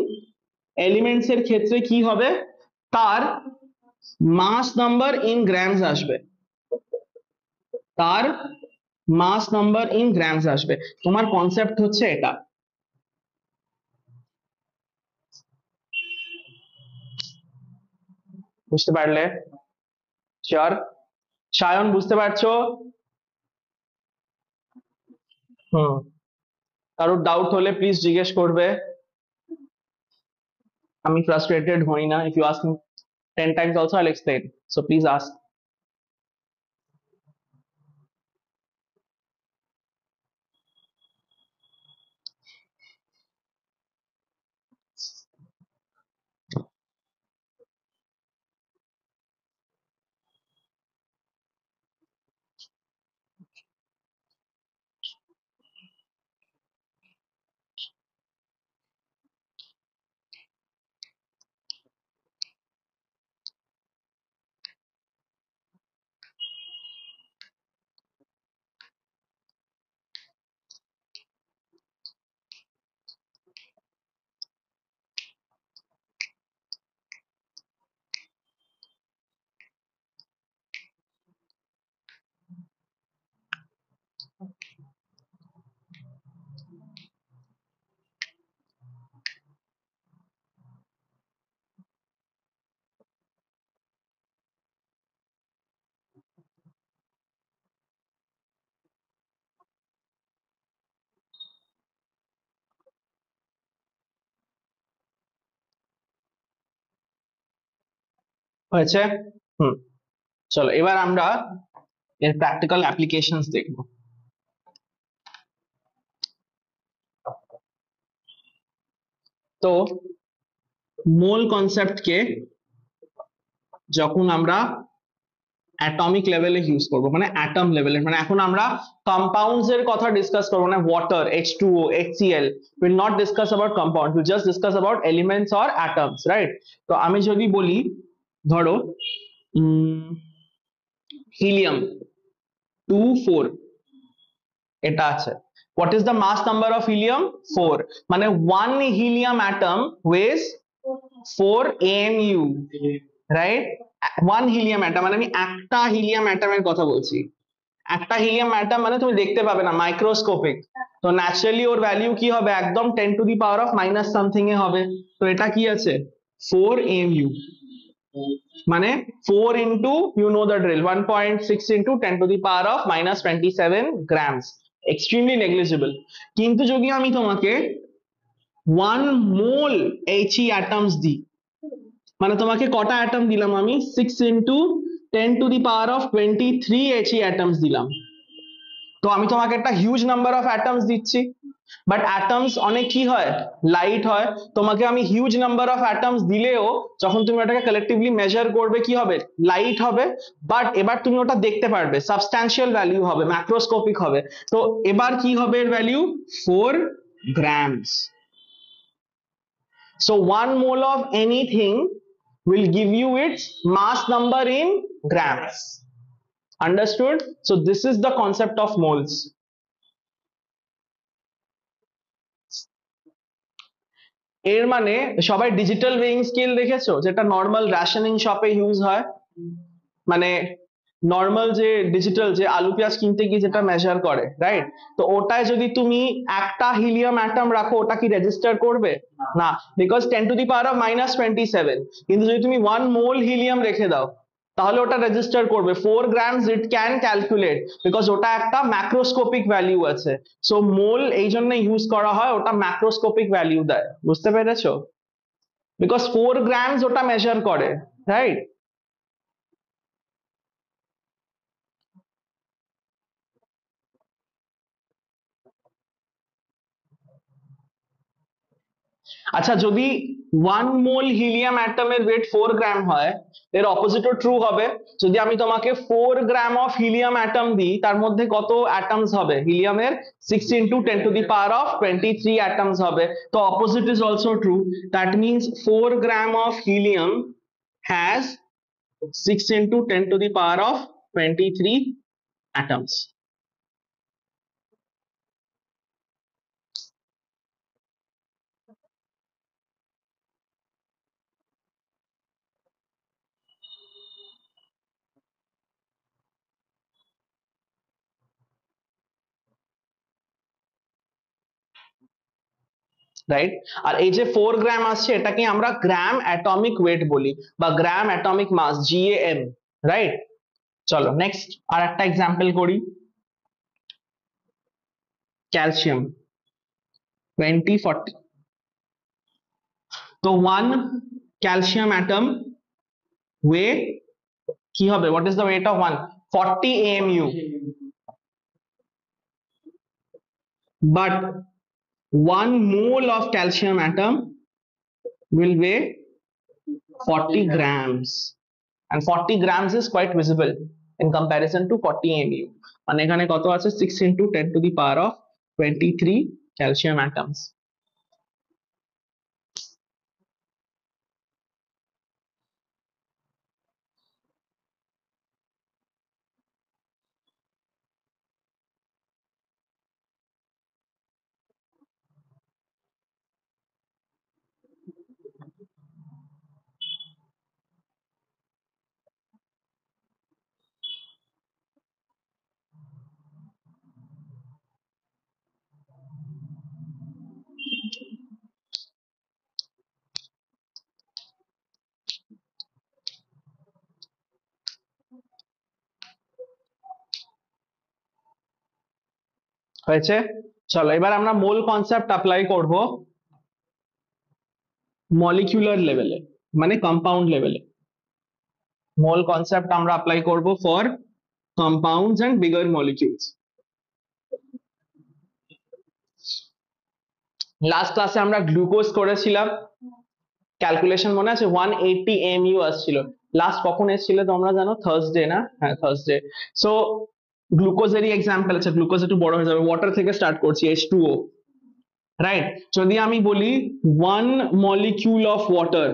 এলিমেন্টস এর ক্ষেত্রে কি হবে, তার মাস নাম্বার ইন গ্রামস আসবে, তার মাস নাম্বার ইন গ্রামস আসবে। তোমার কনসেপ্ট হচ্ছে এটা। বুঝতে পারলে? শিওর? সায়ন, বুঝতে পারছো? হুম, কারোর ডাউট হলে প্লিজ জিজ্ঞেস করবে। আমি ফ্রাস্ট্রেটেড হই না, if you ask me 10 times also I'll explain, so please ask. হয়েছে? হুম, চলো এবার আমরা এর প্র্যাকটিক্যাল অ্যাপ্লিকেশনস দেখবো। তো মোল কনসেপ্টকে যখন আমরা অ্যাটমিক লেভেলে ইউজ করবো, মানে অ্যাটম লেভেলে, মানে এখন আমরা কম্পাউন্ডস এর কথা ডিসকাস করবো না, water, H2O, HCl, will not discuss about compounds, we'll just discuss about elements or atoms, right? তো আমি যদি বলি, ধরো হিলিয়াম 2 4 এটা আছে, what is the mass number of helium? 4, মানে 1 helium atom weighs 4 AMU, right? 1 helium atom, মানে আমি একটা হিলিয়াম অ্যাটমের কথা বলছি। একটা হিলিয়াম অ্যাটম মানে তুমি দেখতে পাবে না, মাইক্রোস্কোপিক। তো ন্যাচারালি ওর ভ্যালু কি হবে, একদম 10⁻⁻⁻ সামথিং এ হবে। তো এটা কি আছে, 4 mu, মানে 4 into, you know the drill, 1.6 into 10⁻⁻27 grams, extremely negligible. কিন্তু যদি আমি তোমাকে 1 মোল He অ্যাটমস দিই, মানে তোমাকে কটা অ্যাটম দিলাম আমি, 6 ইন্টু 10⁻23 He অ্যাটমস দিলাম, তো আমি তোমাকে একটা হিউজ নাম্বার অফ অ্যাটমস দিচ্ছি। বাট অ্যাটমস অনেক কি হয়, লাইট হয়। তোমাকে আমি হিউজ নাম্বার অফ অ্যাটমস দিলেও যখন তুমি ওটাকে কালেকটিভলি মেজার করবে কি হবে, লাইট হবে। বাট এবার তুমি ওটা দেখতে পারবে, সাবস্ট্যান্সিয়াল ভ্যালু হবে, ম্যাক্রোস্কোপিক হবে। তো এবার কি হবে এর value, 4 grams. So 1 mole of anything will give you its mass number in grams. Understood? So this is the concept of moles. এর মানে সবাই ডিজিটাল ওয়েইং স্কেল দেখেছো, যেটা নর্মাল রেশনিং শপে ইউজ হয়, মানে নর্মাল যে ডিজিটাল যে আলু পেঁয়াজ কিনতে গিয়ে যেটা মেজার করে, রাইট? তো ওটায় যদি তুমি একটা হিলিয়াম অ্যাটম রাখো, ওটা কি রেজিস্টার করবে? না, বিকজ 10⁻⁻27। কিন্তু যদি তুমি 1 মোল হিলিয়াম রেখে দাও, তাহলে ওটা রেজিস্টার করবে। 4 grams it can calculate, because ওটা একটা ম্যাক্রোস্কোপিক ভ্যালু আছে। সো মোল এই জন্য ইউজ করা হয়, ওটা ম্যাক্রোস্কোপিক ভ্যালু দেয়, বুঝতে পেরেছো? বিকজ 4 grams ওটা মেজার করে, রাইট? আচ্ছা, যদি 1 মোল হিলিয়াম অ্যাটমের ওয়েট 4 গ্রাম হয়, এর অপোজিটও ট্রু হবে। যদি আমি তোমাকে 4 গ্রাম অফ হিলিয়াম অ্যাটম দিই, তার মধ্যে কত অ্যাটমস হবে হিলিয়ামের, 6 ইন্টু 10⁻23 অ্যাটমস হবে। তো opposite is also true, that means 4 gram of helium has 6 into 10⁻23 atoms. Right? আর এই যে 4 গ্রাম আসছে, এটাকে আমরা গ্রাম অ্যাটমিক ওয়েট বলি, বা গ্রাম অ্যাটমিক মাস, GAM, রাইট? চলো নেক্সট আর একটা এক্সাম্পল করি। ক্যালসিয়াম 2040। তো 1 ক্যালসিয়াম অ্যাটম ওয়ে কি হবে, what is the weight of 140 AMU, but 1 mole of calcium atom will weigh 40 grams, and 40 grams is quite visible in comparison to 40 AMU. মানে এখানে কত আছে, 6 ইন্টু 10⁻23 ক্যালসিয়াম অ্যাটমস। হয়েছে? চলো এবার আমরা মোল কনসেপ্ট অ্যাপ্লাই করব মলিকিউলার লেভেলে, মানে কম্পাউন্ড লেভেলে। মোল কনসেপ্ট আমরা অ্যাপ্লাই করব for compounds and bigger molecules. Last ক্লাসে আমরা গ্লুকোজ করেছিলাম, ক্যালকুলেশন মনে আছে, 180 AMU আসছিল। লাস্ট কখন এসেছিল তোমরা জানো? থার্সডে না? হ্যাঁ, থার্সডে। সো গ্লুকোজেরই এক্সাম্পল আছে, গ্লুকোজ একটু বড় হয়ে যাবে, ওয়াটার থেকে স্টার্ট করছি, H2O, রাইট? যদি আমি বলি 1 molecule অফ ওয়াটার,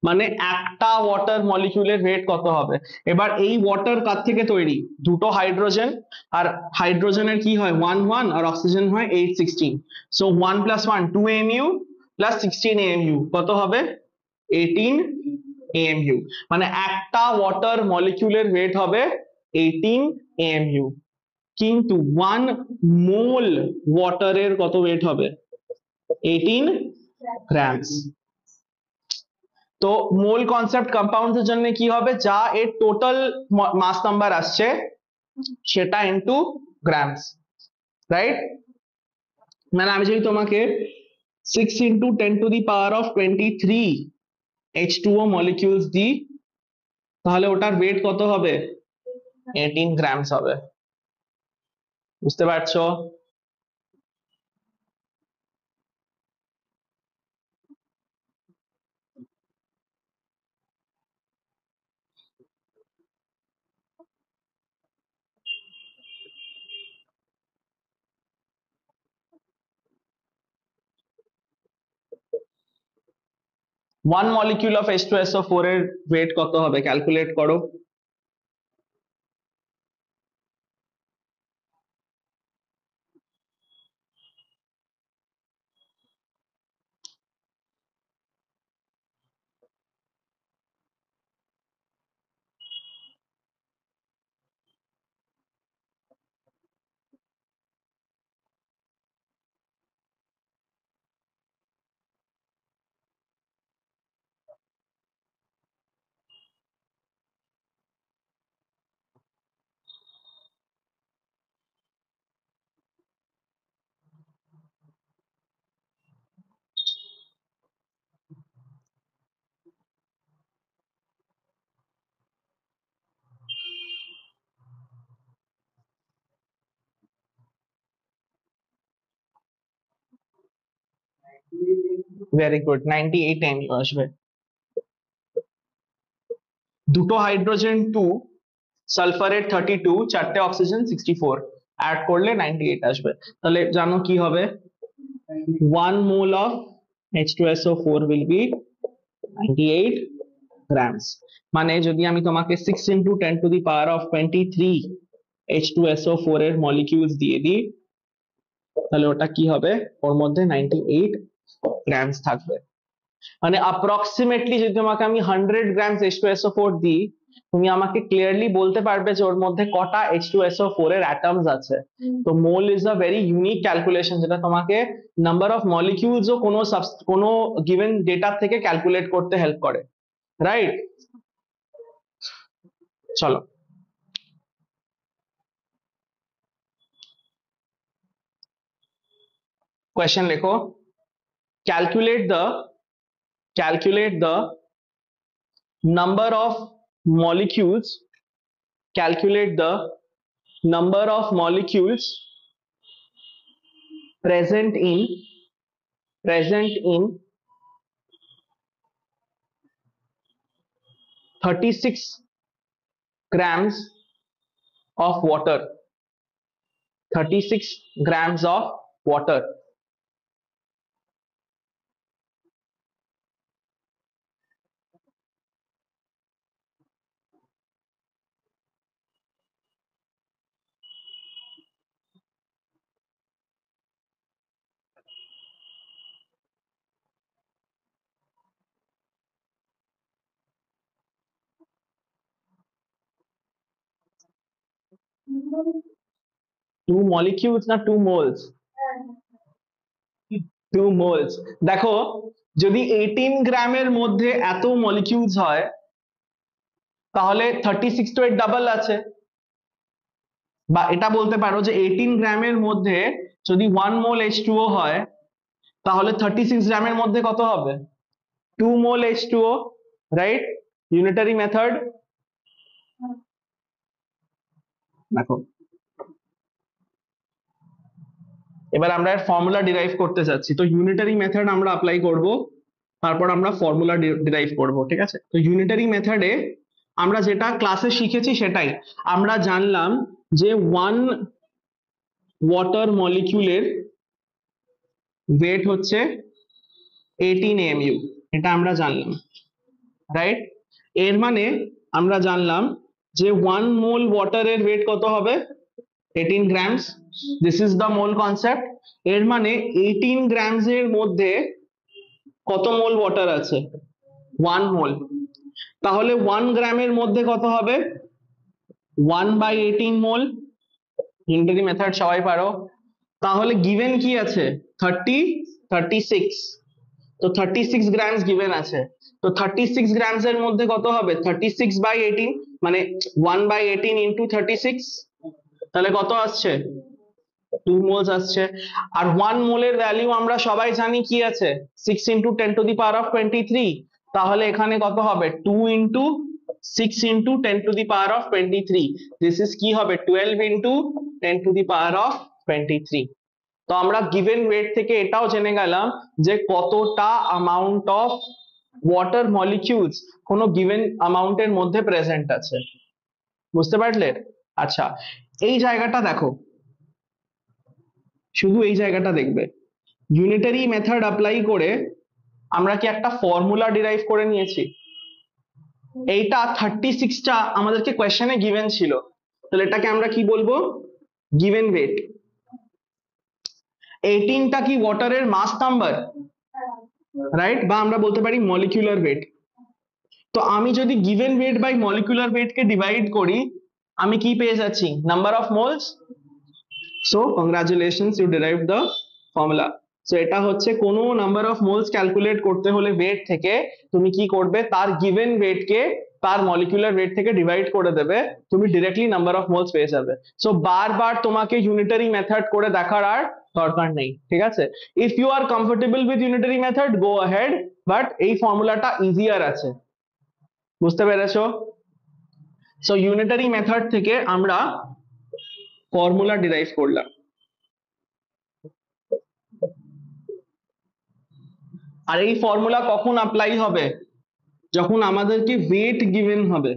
মানে একটা ওয়াটার মলিকিউলের ওয়েট কত হবে? এবার এই ওয়াটার কার থেকে তৈরি, দুটো হাইড্রোজেন, আর হাইড্রোজেনের কি হয় 1 1, আর অক্সিজেন হয় 8 16। সো 1 + 1 2 AMU প্লাস 16 AMU কত হবে, 18 AMU। মানে একটা ওয়াটার মলিকিউলের ওয়েট হবে 18 AMU। কিন্তু 1 মোল ওয়াটারের কত ওয়েট হবে? 18 গ্রামস। তো মোল কনসেপ্ট কম্পাউন্ডস এর জন্য কি হবে, যা এর টোটাল মাস নাম্বার আসছে সেটা ইনটু গ্রামস, রাইট? মানে আমি যদি তোমাকে 6 ইন্টু 10⁻23 H2O মলিকিউলস দিই, তাহলে ওটার ওয়েট কত হবে? 18 গ্রামস হবে। বুঝতে পারছো? ওয়ান মলিকিউল অফ H2SO4 এর ওয়েট কত হবে? ক্যালকুলেট করো। ভেরি গুড, 98 MU আসবে। দুটো হাইড্রোজেন 2, সালফারেট 32, চারটে অক্সিজেন 64, অ্যাড করলে 98 আসবে। তাহলে জানো কি হবে? 1 mole of H2SO4 will be 98 grams। মানে যদি আমি তোমাকে 6 ইন্টু 10⁻23 H2SO4 এর মলিকিউলস দিয়ে দিই, তাহলে ওটা কি হবে? ওর মধ্যে 98 গ্রামস থাকবে। মানে অ্যাপ্রক্সিমেটলি যদি তোমাকে আমি 100 গ্রামস H2SO4 দিই, তুমি আমাকে ক্লিয়ারলি বলতে পারবে যে ওর মধ্যে কটা H2SO4 এর অ্যাটমস আছে। তো mole is a very unique calculation, যেটা তোমাকে নাম্বার অফ মলিকিউলস ও কোনো গিভেন ডেটা থেকে ক্যালকুলেট করতে হেল্প করে, রাইট? চলো কোয়েশ্চেন লেখো। Calculate the number of molecules calculate the number of molecules present in 36 grams of water, 36 grams of water। 2 molecules না 2 moles? 2 moles। দেখো, যদি 18 গ্রামের মধ্যে এত মলিকিউলস হয়, তাহলে 36 তো এর ডাবল আছে। বা এটা বলতে পারো যে 18 গ্রামের মধ্যে যদি 1 মোল H2O হয়, তাহলে 36 গ্রামের মধ্যে কত হবে? 2 মোল H2O, রাইট? Unitary method. দেখো, এবার আমরা এর ফর্মুলা ডিরাইভ করতে যাচ্ছি। তো ইউনিটারি মেথড আমরা অ্যাপ্লাই করব, তারপর আমরা ফর্মুলা ডিরাইভ করব, ঠিক আছে? তো ইউনিটারি মেথডে আমরা যেটা ক্লাসে শিখেছি সেটাই আমরা জানলাম যে 1 ওয়াটার মলিকিউলের ওয়েট হচ্ছে 18 MU, এটা আমরা জানলাম, রাইট? এর মানে আমরা জানলাম যে 1 মোল ওয়াটারের ওয়েট কত হবে? 18 grams. This is the mole concept. এর মানে 18 গ্রামস এর মধ্যে কত মোল ওয়াটার আছে? 1 মোল। তাহলে 1 গ্রামের মধ্যে কত হবে? 1/18 মোল, ইউনিটারি মেথড সবাই পারো। তাহলে গিভেন কি আছে? 36। তো 36 গ্রামস গিভেন আছে। তো 36 গ্রামস এর মধ্যে কত হবে? 36/18, মানে 1/18 ইন্টু 36, তাহলে কত আসছে? 2 মোলস আসছে। আর 1 মোলের ভ্যালু আমরা সবাই জানি কি আছে? 6 × 10⁻23। তাহলে এখানে কত হবে? 2 × 6 × 10⁻23। দিস ইজ কি হবে? 12 × 10⁻23। তো আমরা গিভেন ওয়েট থেকে এটাও জেনে গেলাম যে কতটা অ্যামাউন্ট অফ ওয়াটার মলিকিউলস কোনো গিভেন অ্যামাউন্টের মধ্যে প্রেজেন্ট আছে। বুঝতে পারলে? আচ্ছা, এই জায়গাটা দেখো, শুধু এই জায়গাটা দেখবে। ইউনিটারি মেথড অ্যাপ্লাই করে আমরা কি একটা ফর্মুলা ডিরাইভ করে নিয়েছি? এইটা 36টা আমাদেরকে কোয়েশ্চেনে গিভেন ছিল, তাহলে এটাকে আমরা কি বলবো? Given wait. 18টা কি ওয়াটারের মাস নাম্বার, রাইট? বা আমরা বলতে পারি মলিকিউলার ওয়েট। তো আমি যদি given weight by molecular weight কে ডিভাইড করি, আমি কি পেয়ে যাচ্ছি? Number of moles. So congratulations, you derived the formula. So এটা হচ্ছে কোনো নাম্বার অফ মোলস ক্যালকুলেট করতে হলে ওয়েট থেকে তুমি কি করবে? তার গিভেন ওয়েট কে তার মলিকুলার ওয়েট থেকে ডিভাইড করে দেবে, তুমি ডিরেক্টলি নাম্বার অফ মোলস পেয়ে যাবে। সো বারবার তোমাকে ইউনিটারি মেথড করে দেখার আর দরকার নেই, ঠিক আছে? If you are comfortable with unitary method, go ahead, but এই ফর্মুলাটা ইজিয়ার আছে। বুঝতে পেরেছো? সো ইউনিটারি মেথড থেকে আমরা ফর্মুলা ডিরাইভ করলাম। আর এই ফর্মুলা কখন অ্যাপ্লাই হবে? যখন আমাদেরকে ওয়েট গিভেন হবে।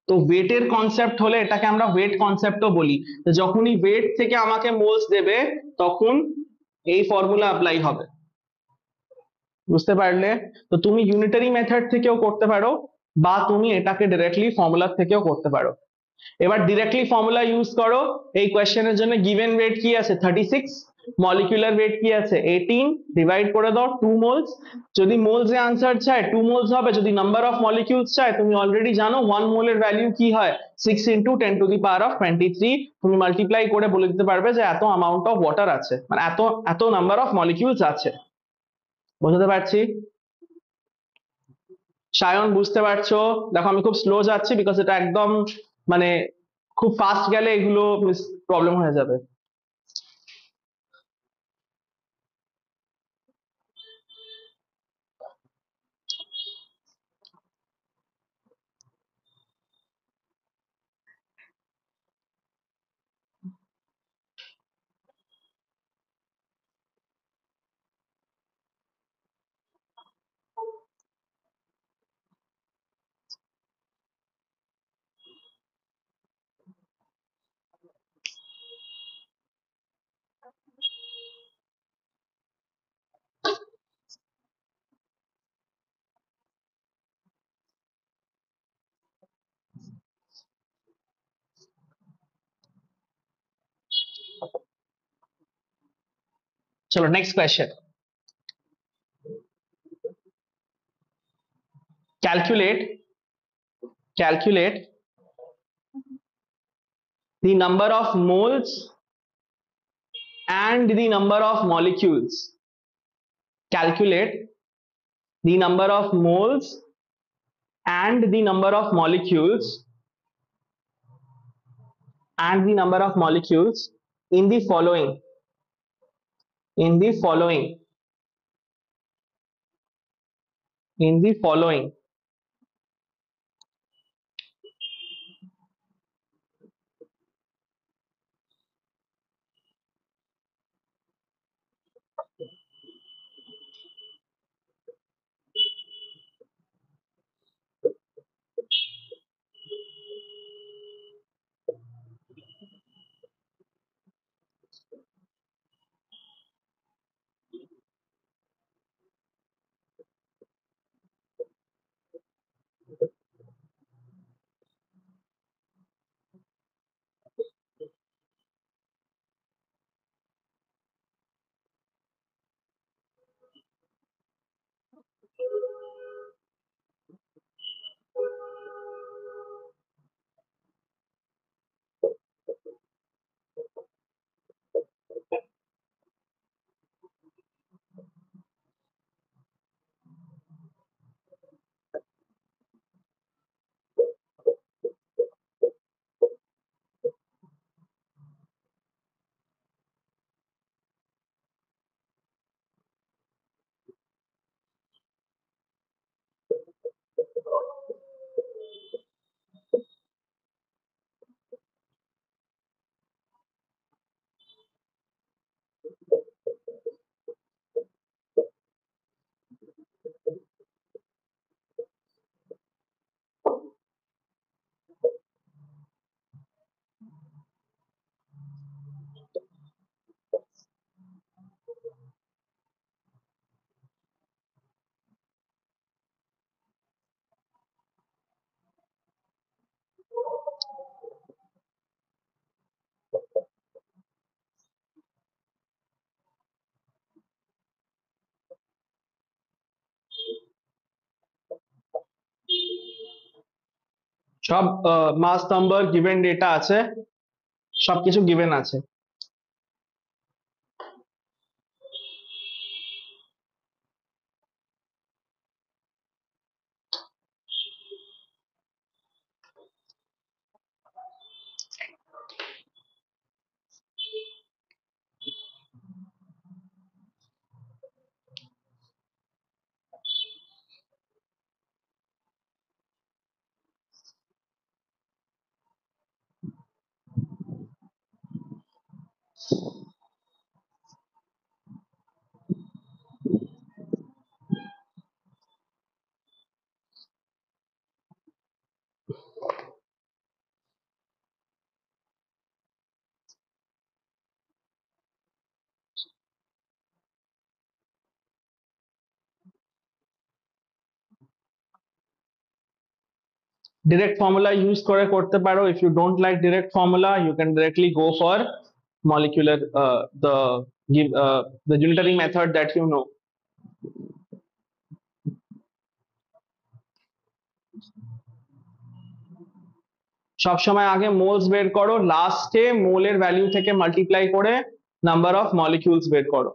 তো ওয়েটের কনসেপ্ট হলে এটাকে আমরা ওয়েট কনসেপ্টও বলি। তো যখনই ওয়েট থেকে আমাকে মোলস দেবে, তখন এই ফর্মুলা অ্যাপ্লাই হবে। বুঝতে পারলে? তো তুমি ইউনিটারি মেথড থেকেও করতে পারো, বা তুমি এটাকে ডিরেক্টলি ফর্মুলা থেকেও করতে পারো। এবার ডিরেক্টলি ফর্মুলা ইউজ করো। এই কোয়েশ্চেনের জন্য গিভেন ওয়েট কি আছে? 36, মলিকুলার ওয়েট কি আছে? 18, ডিভাইড করে দাও 2 মোলস। যদি মোলস এ আনসার চায় 2 মোলস হবে, যদি নাম্বার অফ মলিকিউলস চায় তুমি অলরেডি জানো 1 মোলের ভ্যালু কি হয়? 6 × 10⁻23। তুমি মাল্টিপ্লাই করে বলে দিতে পারবে যে এত অ্যামাউন্ট অফ ওয়াটার আছে, মানে এত এত নাম্বার অফ মলিকিউলস আছে। বুঝতে পারছি? সায়ন বুঝতে পারছো? দেখো আমি খুব স্লো যাচ্ছি বিকজ এটা একদম, মানে খুব ফাস্ট গেলে এগুলো প্রবলেম হয়ে যাবে। চলো next question. Calculate the number of moles and the number of molecules. Calculate the number of moles and the number of molecules in the following, in the following, in the following. সব মাস number given data আছে, সবকিছু given আছে। Direct formula use করে করতে পারো। If you don't like direct formula, you can directly go for molecular the give the unitary method that you know. সবসময় আগে moles বের করো, লাস্টে মোলের ভ্যালু থেকে মাল্টিপ্লাই করে নাম্বার অফ মলিকিউলস বের করো।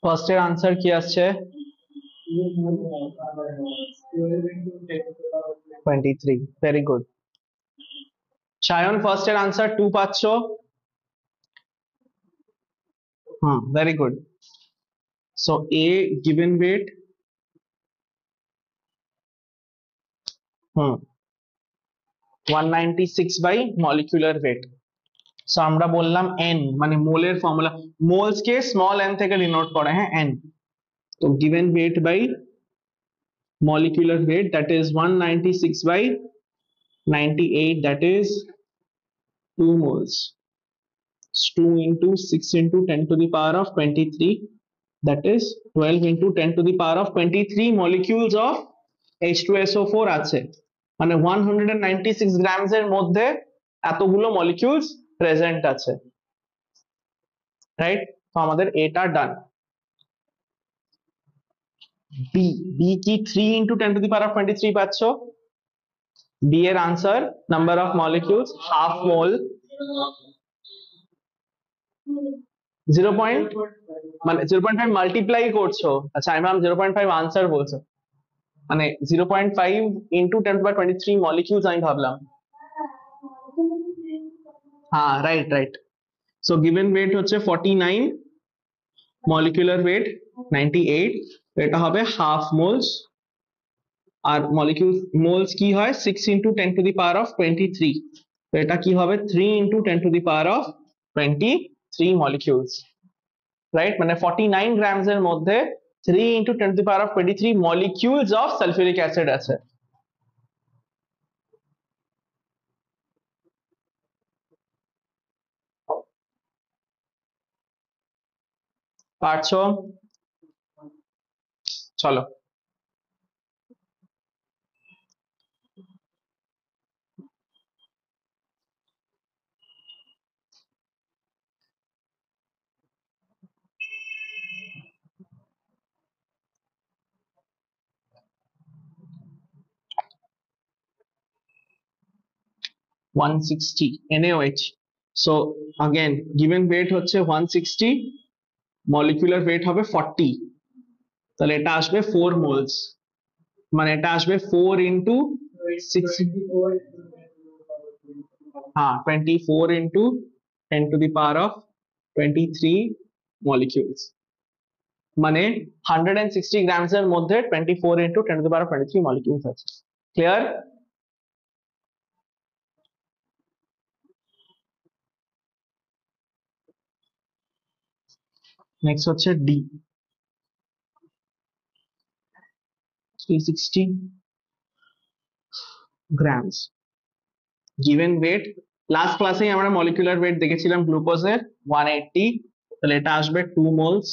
ফার্স্ট এর আনসার কি আসছে? 23। Very good. সায়ন ফার্স্ট এর আনসার 2 পাচ্ছ। Very good. So a given weight, hmm 196 by molecular weight. So আমরা বললাম এন, মানে মোলের ফর্মুলা, মোলস কে স্মল এন থেকে ডিনোট করে, হ্যাঁ এন। তো given weight by molecular weight, that is 196 by 98, that is 2 moles. 2 into 6 into 10 to the power of 23, that is 12 into 10 to the power of 23 molecules of H2SO4 আছে। মানে 196 grams এর মধ্যে এতগুলো molecules present আছে, right? তো আমাদের এটা ডান। B, B কি 3 ইন্টু 10⁻23 পাচ্ছ? বি এর answer number of molecules half মোল, 0. মানে 0.5 মাল্টিপ্লাই করছো, আচ্ছা আমি ভাবলাম 0.5 আনসার বলছো, মানে 0.5 ইন্টু 10⁻23 মলিকিউলস আমি ভাবলাম। হ্যাঁ right right. So given weight হচ্ছে 49, মলিকুলার ওয়েট 98, এটা হবে হাফ মোলস। আর মলিকিউল মোলস কি হয় 6 ইন্টু 10⁻23, তো এটা কি হবে 3 ইন্টু 10⁻23 মলিকিউলস, রাইট? মানে 49 গ্রামস এর মধ্যে 3 into 10⁻23 molecules of sulphuric acid আছে। পারছো? চলো। One sixty NaOH, so again given weight হচ্ছে 160, মলিকুলার ওয়েট হবে 40, তাহলে এটা আসবে 4 মোলস, মানে এটা আসবে 4 ইন্টু 6, হ্যাঁ 24 ইন্টু 10⁻23 মলিকিউলস, মানে 160 গ্রামস এর মধ্যে 24 ইন্টু 10⁻23 মলিকিউলস আছে। ক্লিয়ার? নেক্সট হচ্ছে D, 360 grams, given weight last ক্লাসেই আমরা মলিকুলার ওয়েট দেখেছিলাম গ্লুকোজের 180, তাহলে এটা আসবে 2 মোলস,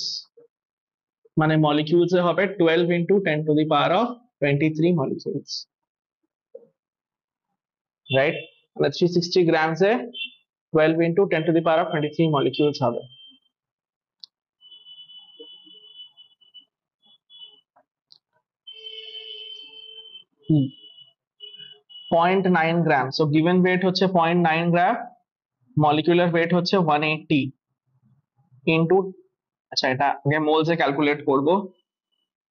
মানে মলিকিউলস এ হবে 12 ইন্টু 10⁻23 মলিকিউলস, রাইট? মানে 360 গ্রামস এ 12 ইন্টু 10⁻23 মলিকিউলস হবে। 0.9 গ্রাম, সো গিভেন ওয়েট হচ্ছে 0.9 গ্রাম, মলিকুলার ওয়েট হচ্ছে 180 ইন্টু, আচ্ছা এটা আগে মোলস এ ক্যালকুলেট করব,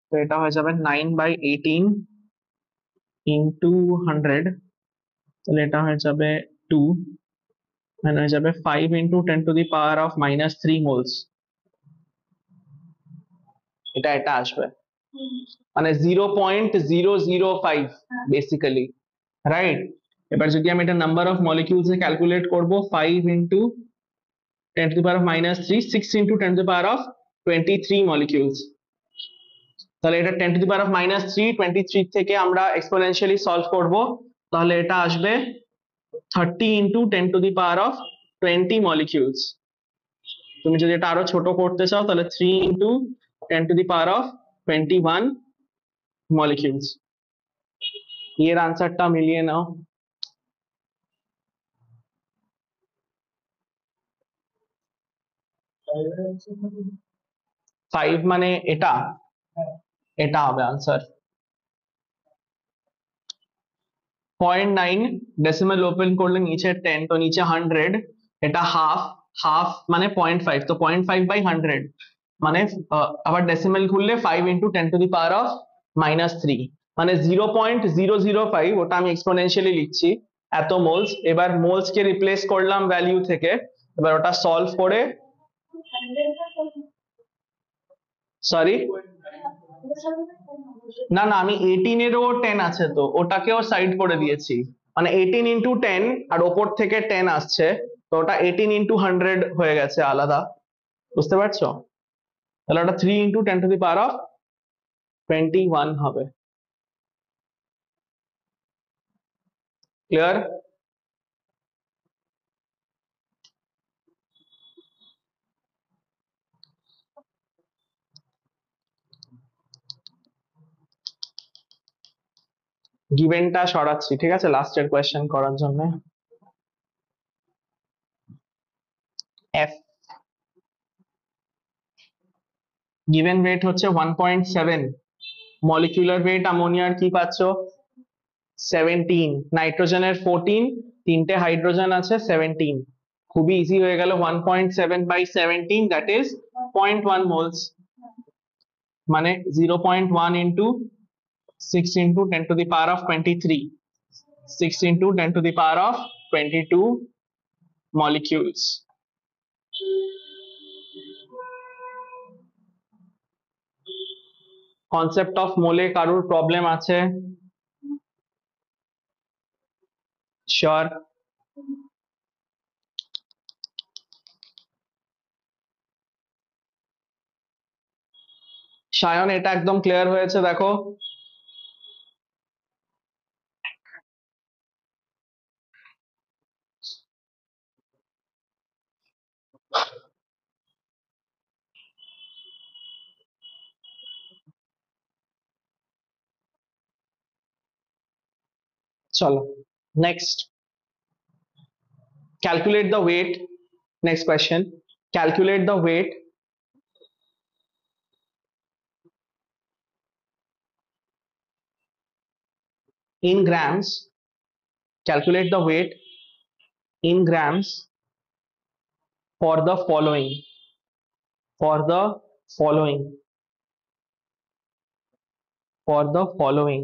তো এটা হয়ে যাবে 9/18 ইন্টু 100, তাহলে এটা হয়ে যাবে 2, মানে হয়ে যাবে 5 ইন্টু 10⁻³ মোলস, এটা আসবে, মানে 0.005 বেসিক্যালি, রাইট? এবার যদি আমি এটা number of molecules A calculate করব, 5 ইন্টু 10⁻³ 6 ইন্টু 10⁻23 মলিকিউলস, তাহলে এটা 10⁻³ থেকে আমরা এক্সপোনেনশিয়ালি সলভ করব, তাহলে এটা আসবে 30 ইন্টু 10⁻20 মলিকিউলস। তুমি যদি এটা আরো ছোট করতে চাও তাহলে 3 ইন্টু 10⁻21 মলিকিউলস। এর আনসারটা মিলিয়ে নাও। 5 মানে এটা, এটা হবে আনসার। 0.9 ডেসিমাল ওপেন করলে নিচে 10, তো নিচে 100, এটা হাফ, হাফ মানে 0.5, তো 0.5/100 মানে আবার ডেসিমাল খুললে 5 ইন্টু 10⁻³ মানে 0.005, ওটা আমি এক্সপোনেনশিয়ালি লিখছি এত মোলস। এবার মোলস কে রিপ্লেস করলাম ভ্যালিউ থেকে, এবার ওটা সলভ করে, সরি না না আমি 18 এরও 10 আছে, তো ওটাকেও সাইড করে দিয়েছি, মানে 18 ইন্টু 10 আর ওপর থেকে 10 আসছে, তো ওটা 18 ইন্টু 100 হয়ে গেছে আলাদা, বুঝতে পারছো? তাহলে ওটা 3 ইন্টু 10⁻21 হবে। ক্লিয়ার? গিভেনটা সরাচ্ছি, ঠিক আছে, লাস্টের কোয়েশ্চেন করার জন্য। এফ, গিভেন ওয়েট হচ্ছে 1.7, মলিকিউলার ওয়েট অ্যামোনিয়ার কি পাচ্ছ, 17, নাইট্রোজেনের 14, তিনটে হাইড্রোজেন আছে 17। খুবই ইজি হয়ে গেল, 1.7/17, দ্যাট ইজ 0.1 মোলস, মানে 0.1 into 6 into 10 to the power of 23, 6 into 10 to the power of 22 molecules. Concept of মোলে কারুর প্রবলেম আছে? শিওর? সায়ন, এটা একদম ক্লিয়ার হয়েছে দেখো। চলো next, calculate the weight, next question, calculate the weight in grams, calculate the weight in grams for the following, for the following, for the following.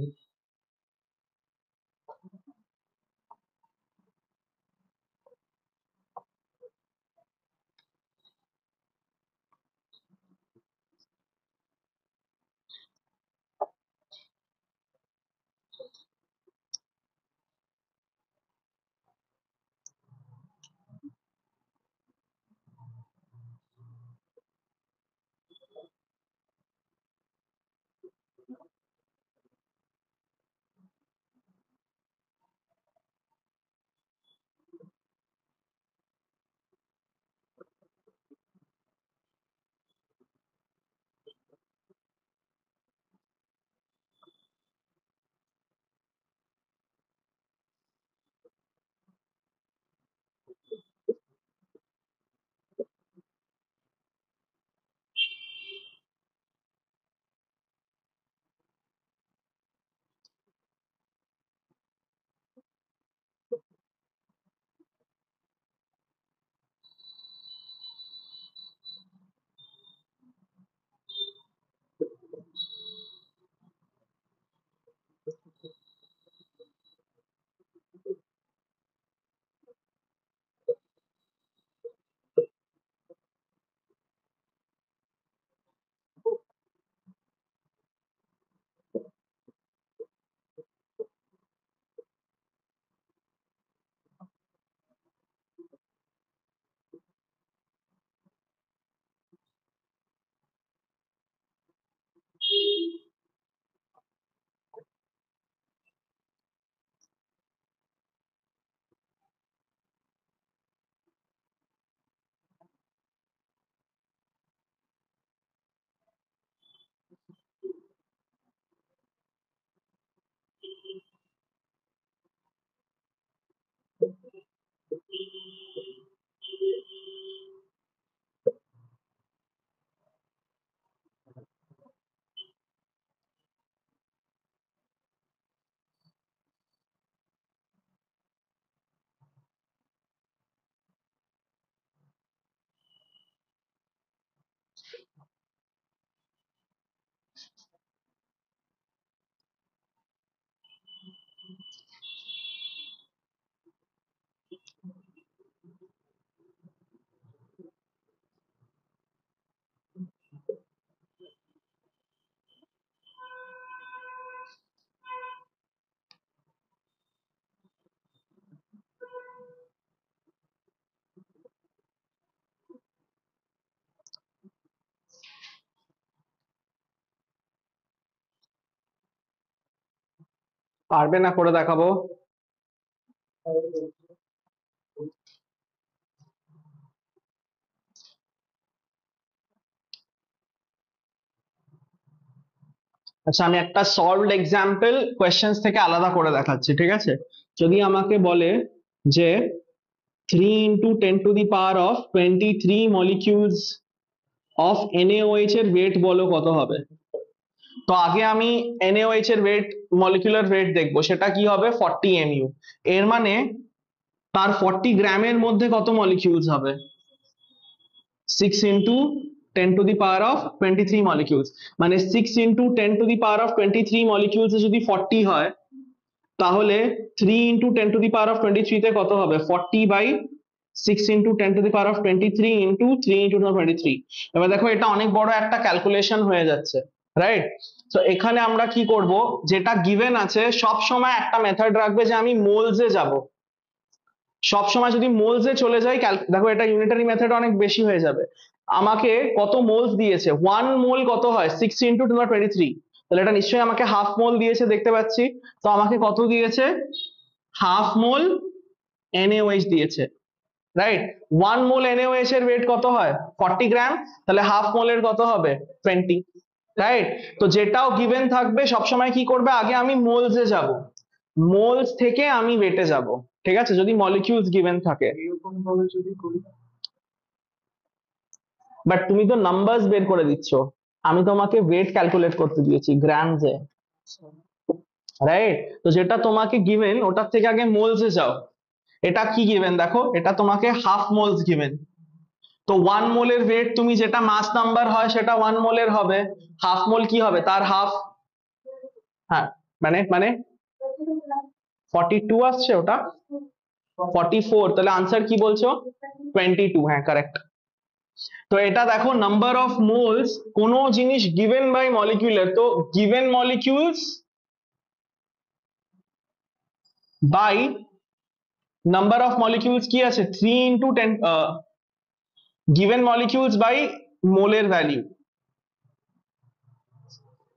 পারবে না, করে দেখাবো। আচ্ছা আমি একটা সলভড এক্সাম্পল কোয়েশ্চেন্স থেকে আলাদা করে দেখাচ্ছি, ঠিক আছে? যদি আমাকে বলে যে 3 into 10 to the power of 23 molecules of NaOH এর ওয়েট বলো কত হবে। তো আগে আমি NaOH এর ওয়েট, মলিকুলার ওয়েট দেখবো, সেটা কি হবে 40 mu। এর মানে তার 40 গ্রামের মধ্যে কত মলিকিউলস হবে, 6 into 10 to the power of 23 molecules, মানে 6 into 10 to the power of 23 molecules এ যদি 40 হয়, তাহলে 3 into 10 to the power of 23 তে কত হবে, 40 by 6 into 10 to the power of 23 into 3 into 23। এবার দেখো এটা অনেক বড় একটা ক্যালকুলেশন হয়ে যাচ্ছে, রাইট? তো এখানে আমরা কি করব, যেটা গিভেন আছে সব সময় একটা মেথড রাখবে যে আমি মোলসে যাব। সব সময় যদি মোলসে চলে যাই, দেখো এটা ইউনিটারি মেথড অনেক বেশি হয়ে যাবে। আমাকে কত মোলস দিয়েছে, 1 মোল কত হয় 6 into 23, তাহলে এটা নিশ্চয়ই আমাকে হাফ মোল দিয়েছে, দেখতে পাচ্ছি। তো আমাকে কত দিয়েছে, হাফ মোল NaOH দিয়েছে, রাইট? 1 মোল NaOH এর ওয়েট কত হয় 40 গ্রাম, তাহলে হাফ মোলের কত হবে 20, রাইট? তো যেটাও গিভেন থাকবে সবসময় কি করবে, আগে আমি মোলসে যাব, মোলস থেকে আমি ওয়েটে যাব, ঠিক আছে, যদি মলিকিউলস গিভেন থাকে। এরকম ভাবে যদি করি, বাট তুমি তো নাম্বারস বের করে দিচ্ছ, আমি তোমাকে ওয়েট ক্যালকুলেট করতে দিয়েছি গ্রামসে, রাইট? তো যেটা তোমাকে গিভেন ওটার থেকে আগে মোলসে যাও। এটা কি গিভেন দেখো, এটা তোমাকে হাফ মোলস গিভেন। তো 1 মোলের ওয়েট, তুমি যেটা মাস নাম্বার হয় সেটা 1 মোলের হবে, হাফ মোল কি হবে তার হাফ, হ্যাঁ মানে মানে 42 আসছে, ওটা 44, তাহলে আনসার কি বলছো 22, হ্যাঁ কারেক্ট। তো এটা দেখো নাম্বার অফ মোলস, কোন জিনিস গিভেন বাই মলিকিউলার, তো given molecules by number of molecules কি আছে 3 into 10, গিভেন মলিকিউলস বাই মোলের ভ্যালিউ।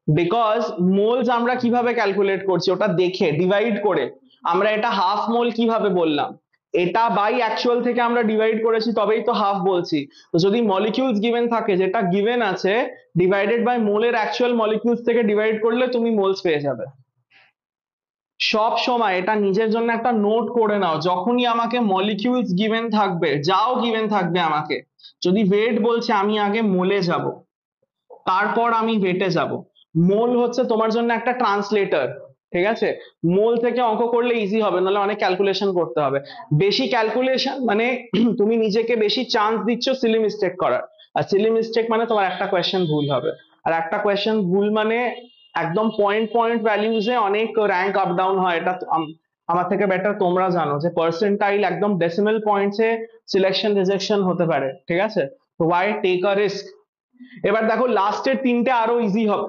বিকজ মোলস আমরা কিভাবে ক্যালকুলেট করছি, ওটা দেখে ডিভাইড করে। আমরা এটা হাফ মোল কিভাবে বললাম, এটা বাই অ্যাকচুয়াল থেকে আমরা ডিভাইড করেছি, তবেই তো হাফ বলছি। তো যদি মলিকিউলস গিভেন থাকে, যেটা গিভেন আছে ডিভাইডেড বাই মোলের অ্যাকচুয়াল মলিকিউলস থেকে ডিভাইড করলে তুমি মোলস পেয়ে যাবে। সব সময় এটা নিজের জন্য একটা নোট করে নাও, যখনই আমাকে মলিকিউলস গিভেন থাকবে, যাও গিভেন থাকবে আমাকে, যদি ওয়েট বলছে আমি আগে মোলে যাব, তারপর আমি ওয়েটে যাব। মোল হচ্ছে তোমার জন্য একটা ট্রান্সলেটর, ঠিক আছে? মোল থেকে অঙ্ক করলে ইজি হবে, নাহলে অনেক ক্যালকুলেশন করতে হবে। বেশি ক্যালকুলেশন মানে তুমি নিজেকে বেশি চান্স দিচ্ছ সিলি মিস্টেক করার, আর সিলি মিস্টেক মানে তোমার একটা কোয়েশ্চেন ভুল হবে, আর একটা কোয়েশ্চেন ভুল মানে একদম পয়েন্ট পয়েন্ট ভ্যালিউজে অনেক র্যাঙ্ক আপ ডাউন হয়। এটা আমার থেকে বেটার তোমরা জানো যে পার্সেন্টাইল একদম ডেসিমেল পয়েন্টসে সিলেকশন রিজেকশন হতে পারে, ঠিক আছে? তো ওয়াই টেক আ রিস্ক। এবার দেখো লাস্টের তিনটে আরো ইজি হবে,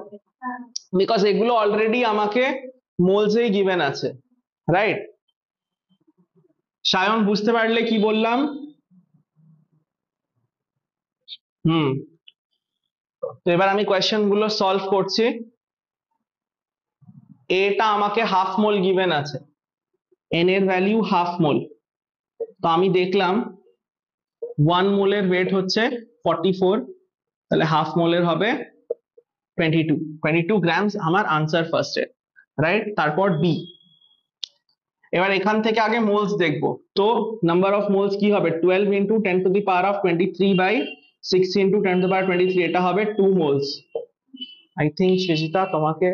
বিকজ এগুলো অলরেডি আমাকে মোলসেই গিভেন আছে, রাইট? সায়ন বুঝতে পারলে কি বললাম? হুম। তো এবার আমি কোয়েশ্চেন গুলো সলভ করছি। এটা আমাকে হাফ মোল গিভেন আছে, এন এর ভ্যালিউ হাফ মোল। তো আমি দেখলাম 1 মোলের ওয়েট হচ্ছে 44, তাহলে হাফ মোলের হবে 22 গ্রামস, আমার আনসার ফার্স্টে, রাইট? তারপর বি। এবার এখান থেকে আগে মোলস দেখবো, তো নাম্বার অফ মোলস কি হবে 12 into 10 to the power of 23 by 6 into 10 to the power 23, এটা হবে 2 মোলস। আই থিঙ্ক সৃজিতা তোমাকে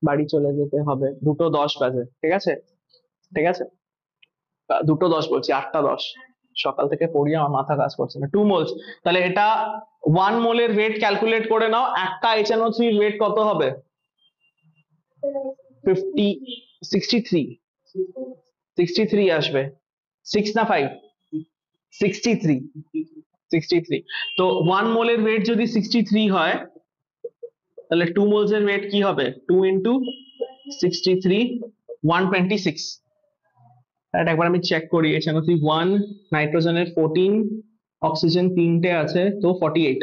বাড়ি চলে যেতে হবে, 2:10 বাজে, ঠিক আছে? ঠিক আছে, 2:10 বলছি, 8:10, সকাল থেকে পড়ি আমার মাথা কাজ করছে না। 2 মোলস, তাহলে এটা 1 মোলের ওয়েট ক্যালকুলেট করে নাও, একটা HNO3 ওয়েট কত হবে 50, 63, 63 আসবে, 6 না 5, 63, 63। তো 1 মোলের ওয়েট যদি 63 হয়, তাহলে 2 মোলস এর ওয়েট কি হবে 2 into 63, 126, রাইট? একবার আমি চেক করি, HNO3 1, নাইট্রোজেনের 14, অক্সিজেন 3টে আছে, তো 48,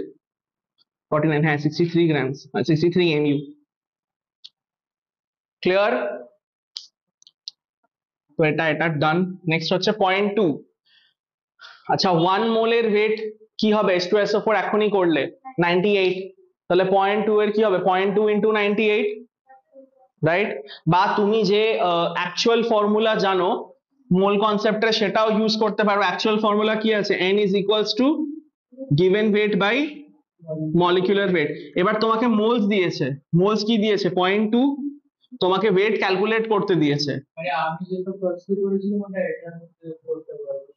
49, হ্যাঁ 63 গ্রামস, 63 mu। ক্লিয়ার? তো এটা এটা ডান। নেক্সট হচ্ছে পয়েন্ট 2। আচ্ছা 1 মোলের ওয়েট কি হবে H2SO4 এখনই করলে 98, তাহলে 0.2 এর কি হবে 0.2 ইন্টু 98, রাইট? বা তুমি যে অ্যাকচুয়াল ফর্মুলা জানো মোল কনসেপ্টে, সেটাও ইউজ করতে পারো। অ্যাকচুয়াল ফর্মুলা কি আছে? n is equals to given weight by molecular weight. এবার তোমাকে মোলস দিয়েছে, মোলস কি দিয়েছে 0.2, তোমাকে ওয়েট ক্যালকুলেট করতে দিয়েছে। মানে আমি যেটা ফার্স্টে করেছিলাম ওটা এটার মধ্যে করতে পারবো।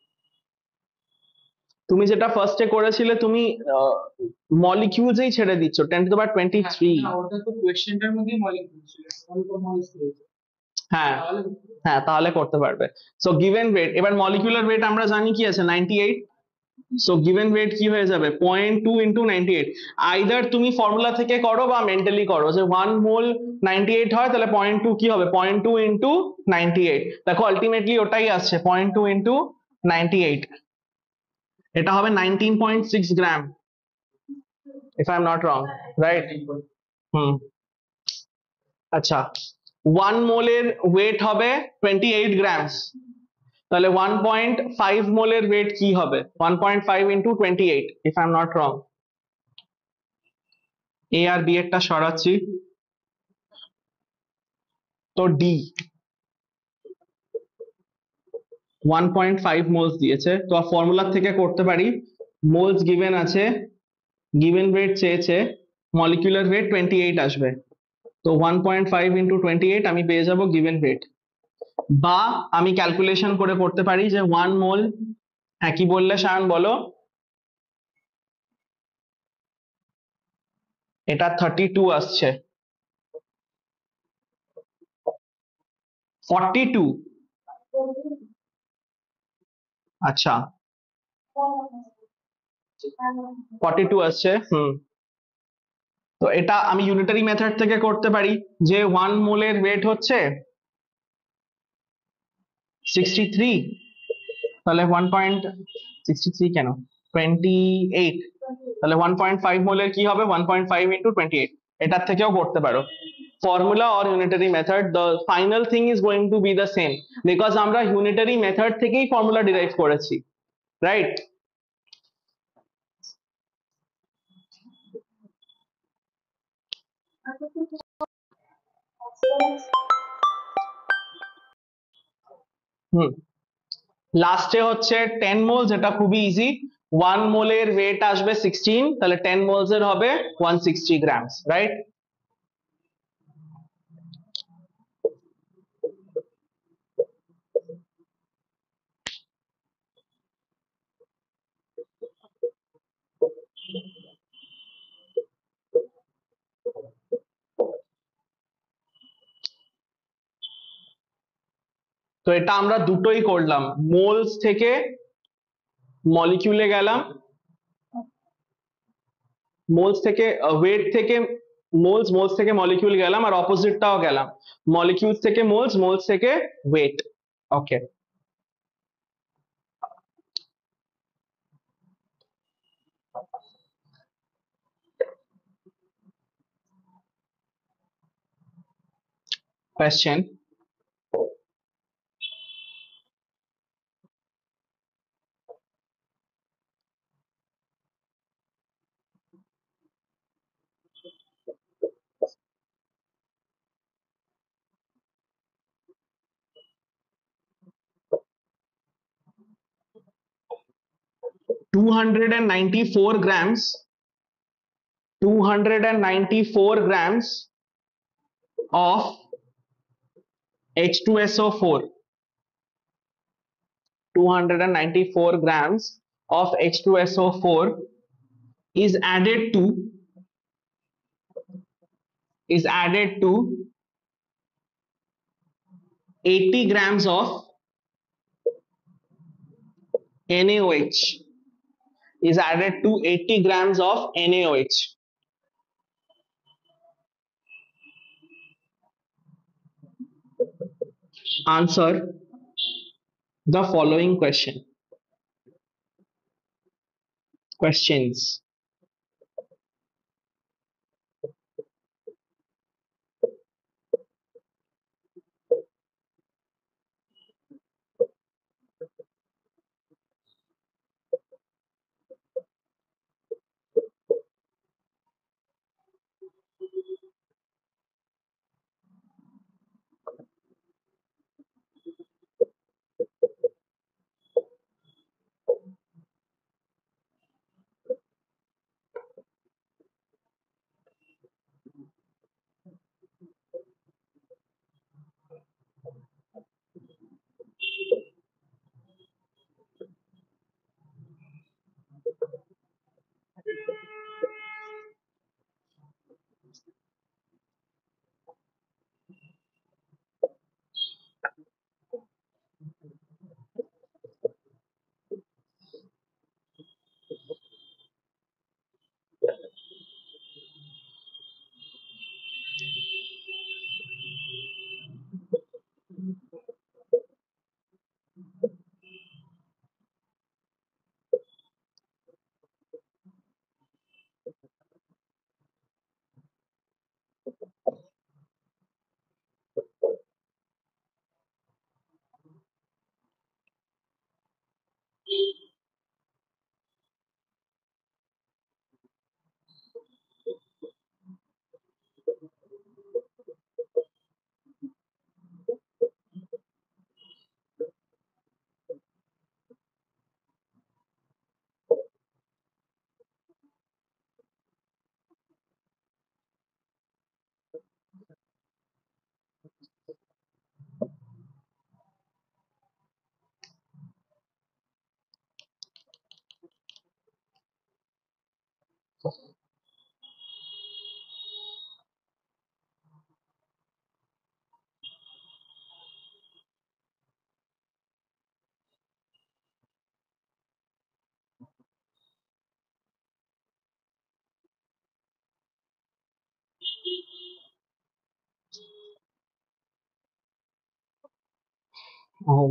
তুমি যেটা ফার্স্টে করেছিলে তুমি মলিকিউলসই ছেড়ে দিচ্ছ 10⁻23। না ওটা তো কোশ্চেনটার মধ্যেই মলিকিউল ছিল, অল্প মলিকিউল ছিল। হ্যাঁ হ্যাঁ, তাহলে করতে পারবে। সো গিভেন ওয়েট, এবার মলিকুলার ওয়েট আমরা জানি কি আছে 98, সো গিভেন ওয়েট কি হয়ে যাবে 0.2 ইন্টু 98। আইদার তুমি ফর্মুলা থেকে করো বা মেন্টালি করো, যে 1 মোল 98 হয় তাহলে 0.2 কি হবে 0.2 ইন্টু 98। দেখো আলটিমেটলি ওটাই আসছে 0.2 ইন্টু 98, এটা হবে 19.6 গ্রাম, if I'm not wrong, right? হুম, আচ্ছা 1 মোলের ওয়েট হবে 28 গ্রামস, তাহলে 1.5 মোলের ওয়েট কি হবে 1.5 into 28, if I'm not wrong। A আর বি এরটা সরাচ্ছি, তো ডি 1.5 মোলস দিয়েছে, তো ফর্মুলা থেকে করতে পারি। মোলস গিভেন আছে, গিভেন ওয়েট চেয়েছে, মলিকুলার ওয়েট 28 আসবে, তো 1.5 ইন্টু 28 আমি পেয়ে যাব গিভেন ওয়েট। বা আমি ক্যালকুলেশন করে করতে পারি যে 1 মোল, হ্যাঁ কি বললে সায়ন বলো? এটা 32 আসছে, 42, আচ্ছা 42 আসছে। হুম, তো এটা আমি ইউনিটারি মেথড থেকে করতে পারি, যে 1 মোলের ওয়েট হচ্ছে 63, তাহলে 1.63 কেন 28, তাহলে 1.5 মোলের কি হবে 1.5 ইন্টু 28, এটার থেকেও করতে পারো। Formula or unitary method, the final thing is going to B the same, because আমরা ইউনিটারি মেথড থেকেই ফর্মুলা ডিরাইভ করেছি, রাইট? হুম, লাস্টে হচ্ছে 10 মোল, যেটা খুবই ইজি। 1 মোলের ওয়েট আসবে 16, তাহলে 10 মোলস এর হবে 160 গ্রামস, রাইট? তো এটা আমরা দুটোই করলাম, মোলস থেকে মলিকিউলে গেলাম, মোলস থেকে ওয়েট থেকে মোলস, মোলস থেকে মলিকিউল গেলাম, আর অপোজিটটাও গেলাম, মলিকিউলস থেকে মোলস, মোলস থেকে wait. Okay, question. 294 grams, 294 grams of H2SO4, 294 grams of H2SO4 is added to 80 grams of NaOH, is added to 80 grams of NaOH. Answer the following questions.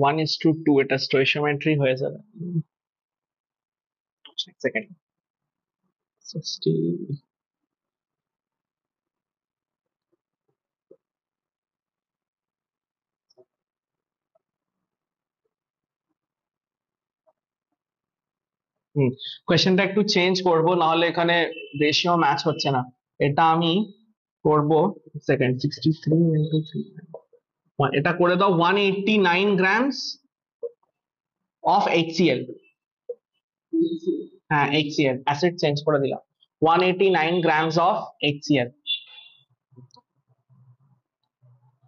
1:2, এটা স্টোইচিওমেট্রি হয়ে যাবে। Second 60। কোয়েশ্চেনটা একটু change করব, নাহলে এখানে রেশিও ম্যাচ হচ্ছে না। এটা আমি করব, সেকেন্ড 63 ইন্টু 3, এটা করে দাও 189 গ্রামস অফ HCl। হ্যাঁ, HCl অ্যাসিড চেঞ্জ করে দিলাম, 189 গ্রামস অফ HCl।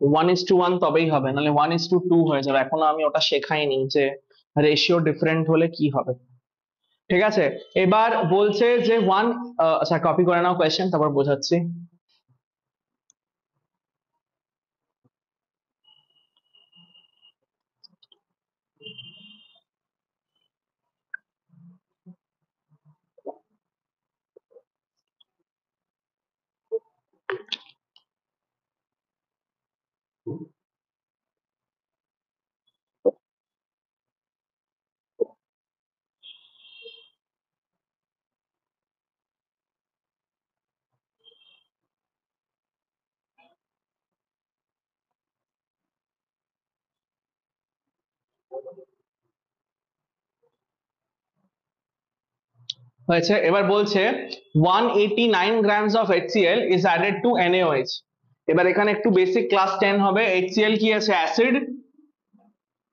1:1 তবেই হবে, নাহলে 1:2 হয়ে যাবে। এখনো আমি ওটা শেখাইনি যে রেশিও ডিফারেন্ট হলে কি হবে। ঠিক আছে, এবার বলছে যে আচ্ছা কপি করে নাও কোয়েশ্চেন, তারপর বোঝাচ্ছি। হয়েছে, এবার বলছে 189 grams of HCl is added to NaOH। এবার এখানে একটু বেসিক ক্লাস 10 হবে। HCl কি আছে? অ্যাসিড।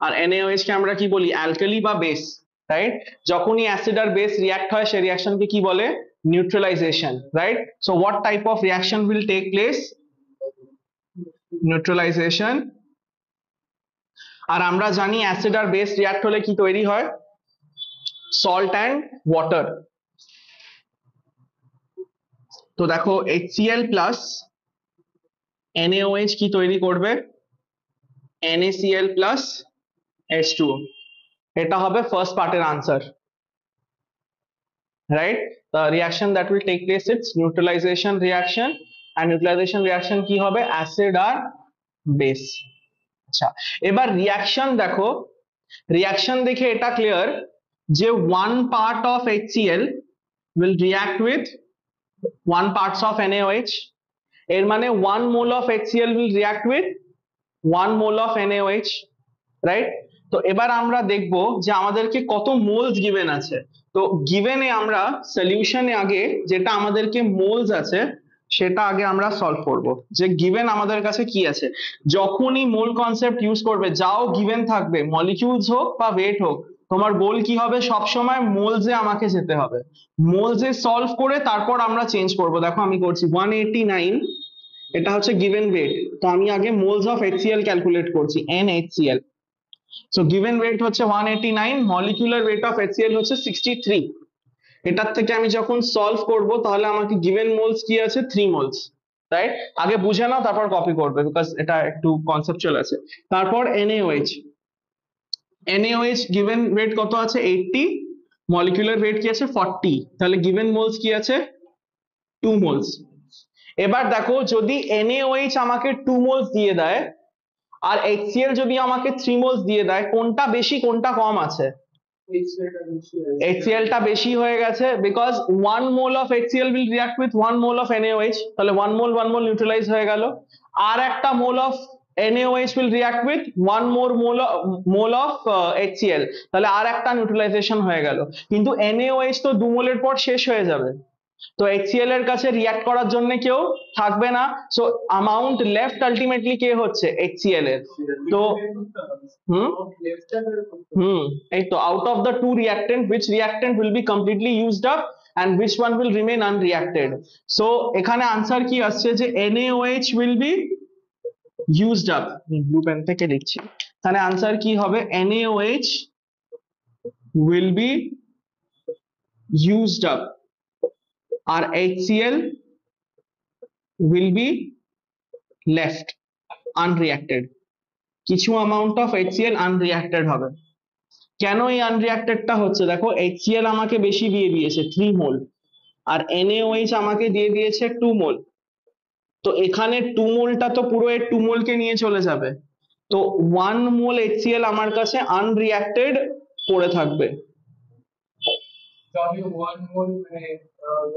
আর NaOH কে আমরা কি বলি? অ্যালকালি বা বেস, রাইট? যখনই অ্যাসিড আর বেস রিয়াক্ট হয়, সেই রিয়াকশনকে কি বলে? Neutralization, right? So what type of reaction will take place? Neutralization. আর আমরা জানি অ্যাসিড আর বেস রিয়াক্ট হলে কি তৈরি হয়? Salt and water. তো দেখো HCl প্লাস NaOH কি তৈরি করবে? NaCl plus H2O। এটা হবে ফার্স্ট পার্টের answer, right? The reaction that will take place, it's neutralization reaction, and neutralization reaction কি হবে? অ্যাসিড আর বেস। আচ্ছা, এবার রিয়াকশন দেখো, রিয়াকশন দেখে এটা ক্লিয়ার যে 1 part of HCl will react with 1 parts of NaOH। এর মানে 1 mole of HCl will react with 1 mole of NaOH, right? তো এবার আমরা দেখব যে আমাদেরকে কত মোলস গিভেন আছে। তো গিভেনে আমরা সলিউশনে আগে যেটা আমাদেরকে মোলস আছে সেটা আগে আমরা সলভ করব, যে গিভেন আমাদের কাছে কি আছে। যখনই মোল কনসেপ্ট ইউজ করবে, যাও গিভেন থাকবে, মলিকিউলস হোক বা ওয়েট হোক, তোমার গোল কি হবে? সবসময় মোলসে আমাকে যেতে হবে। মোলসে সলভ করে তারপর আমরা চেঞ্জ করব। দেখো আমি করছি 189, এটা হচ্ছে গিভেন ওয়েট। তো আমি আগে মোলস অফ HCl ক্যালকুলেট করছি, NHCl। সো গিভেন ওয়েট হচ্ছে 189, মলিকুলার ওয়েট অফ HCl হচ্ছে 63। এটার থেকে আমি যখন সলভ করব, তাহলে আমাকে গিভেন মোলস কি আছে? 3 মোলস, রাইট? আগে বুঝে নাও, তারপর কপি করবে, বিকজ এটা একটু কনসেপচুয়াল আছে। তারপর NaOH, NaOH গিভেন ওয়েট কত আছে? 80, মলিকুলার ওয়েট কি আছে? 40, তাহলে গিভেন মোলস কি আছে? 2 মোলস। এবার দেখো, যদি NaOH আমাকে 2 মোলস দিয়ে দেয় আর HCl যদি আমাকে 3 মোলস দিয়ে দেয়, কোনটা বেশি কোনটা কম আছে? HCl টা বেশি হয়ে গেছে, because 1 mole of HCl will react with 1 mole of NaOH, তাহলে 1 mole নিউট্রালাইজ হয়ে গেল। আর একটা mole of NaOH will react with 1 more mole of HCl, তাহলে আর একটা নিউট্রালাইজেশন হয়ে গেল। কিন্তু NaOH তো 2 মোলের পর শেষ হয়ে যাবে, তো HCl এর কাছে রিয়াক্ট করার জন্য কেউ থাকবে না। সো অ্যামাউন্ট লেফট আলটিমেটলি কে হচ্ছে? HCl এর। তো হুম হুম এই তো, out of the two reactant, which reactant will be completely used up and which one will remain unreacted? So এখানে আনসার কি আসছে? যে NaOH will be used up। Blue pen থেকে লিখছি, তাহলে আনসার কি হবে? NaOH will be used up আর HCl will be left unreacted। কিছু অ্যামাউন্ট অফ HCl আনরিয়াক্টেড হবে। কেন এই আনরিয়াক্টেডটা হচ্ছে? দেখো HCl আমাকে বেশি দিয়ে দিয়েছে 3 মোল, আর NaOH আমাকে দিয়ে দিয়েছে 2 মোল। তো এখানে 2 মোলটা তো পুরো এর 2 মোলকে নিয়ে চলে যাবে, তো 1 মোল HCl আমার কাছে আনরিঅ্যাক্টেড পড়ে থাকবে। তো আমি 1 মোল মানে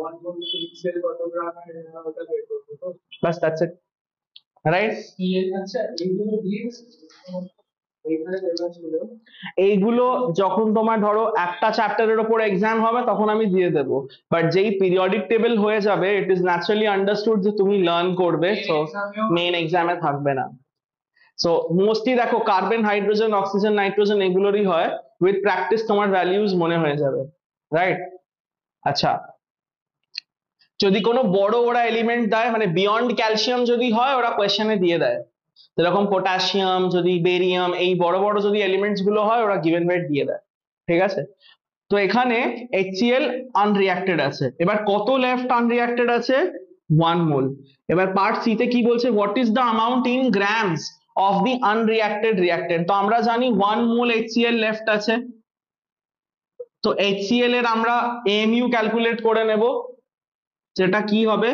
1 মোল পিক্সেল কত গ্রাম ওটা বের করবো তো। বাস দ্যাটস ইট, রাইট? আচ্ছা এইগুলো দিয়ে এইখানে দেওয়া ছিল। এইগুলো যখন তোমার ধরো একটা চ্যাপ্টারের ওপর এক্সাম হবে তখন আমি দিয়ে দেবো, বাট যেই পিরিয়ডিক টেবিল হয়ে যাবে ইট ইজ ন্যাচারালি আন্ডারস্টুড যে তুমি লার্ন করবে, তো মেইন এক্সামে থাকবে না। সো মোস্টলি দেখো কার্বন, হাইড্রোজেন, অক্সিজেন, নাইট্রোজেন এগুলোরই হয়, উইথ প্র্যাকটিস তোমার ভ্যালিউজ মনে হয়ে যাবে, রাইট? আচ্ছা, যদি কোনো বড় ওরা এলিমেন্ট দেয় মানে বিয়ন্ড ক্যালসিয়াম যদি হয় ওরা কোয়েশ্চেনে দিয়ে দেয়, যেরকম পটাশিয়াম, যদি বেরিয়াম, এই বড় বড় যদি এলিমেন্টস গুলো হয় ওরা গিভেন ওয়েট দিয়ে দেয়, ঠিক আছে? তো এখানে HCl আনরিঅ্যাক্টেড আছে, এবার কত লেফট আনরিঅ্যাক্টেড আছে? 1 মোল। এবার পার্ট সি তে কি বলছে, what is the amount in grams of the unreacted reactant? তো আমরা জানি 1 মোল HCl লেফট আছে, তো HCl এর আমরা AMU ক্যালকুলেট করে নেব, যেটা কি হবে,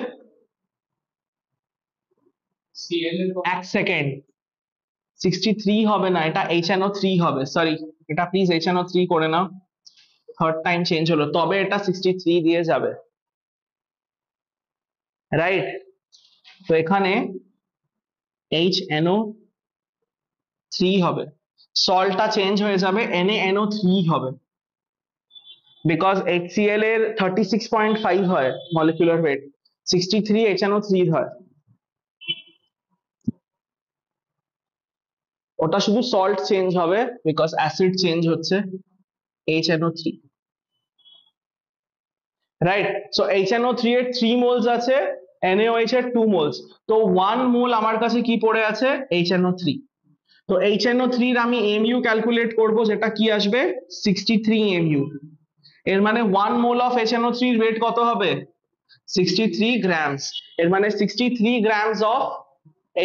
সিএল এর এক সেকেন্ড, 63 হবে না, এটা HNO3 হবে, সরি, এটা প্লিজ HNO3 করে নাও, থার্ড টাইম চেঞ্জ হলো, তবে এটা 63 দিয়ে যাবে, রাইট? তো এখানে HNO3 হবে, সল্টটা চেঞ্জ হয়ে যাবে, NaNO3 হবে, বিকজ HCl এর 36.5 হয় মলিকুলার ওয়েট, 63 HNO3 হয়, ওটা শুধু সল্ট চেঞ্জ হবে বিকজ অ্যাসিড চেঞ্জ হচ্ছে, HNO3, রাইট? সো HNO3 এর 3 মোলস আছে, NaOH এর 2 মোলস, তো 1 মোল আমার কাছে কি পড়ে আছে? HNO3। তো HNO3 এর আমি MU ক্যালকুলেট করব, যেটা কি আসবে? 63 MU। এর মানে 1 মোল অফ HNO3 এর ওয়েট কত হবে? 63 গ্রামস। এর মানে 63 গ্রামস অফ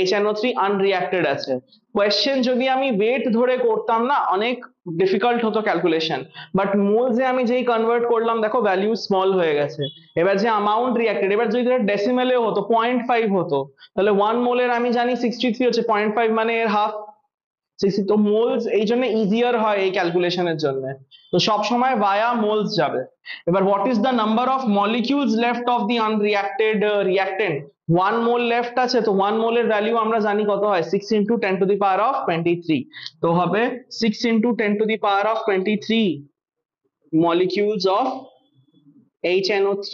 HNO3 আনরিঅ্যাক্টেড আছে। কোয়েশ্চেন যদি আমি ওয়েট ধরে করতাম না অনেক ডিফিকাল্ট হতো ক্যালকুলেশন, বাট মোলসে আমি যেই কনভার্ট করলাম দেখো ভ্যালু স্মল হয়ে গেছে। এবার যে অ্যামাউন্ট রিঅ্যাক্টেড, এবার যদি ডেসিমেলে হতো 0.5 হতো, তাহলে 1 মোলের আমি জানি 63 হচ্ছে, 0.5 মানে এর হাফ, তো মোলস এই জন্য ইজিয়ার হয় এই ক্যালকুলেশনের জন্য, তো সব সময় ভায়া মোলস যাবে। এবার what is the number of molecules left of the unreacted reactant? 1 mole left আছে, তো 1 মোলের ভ্যালু আমরা জানি কত হয়, 6 × 10⁻23, তো হবে 6 × 10⁻23 molecules of HNO3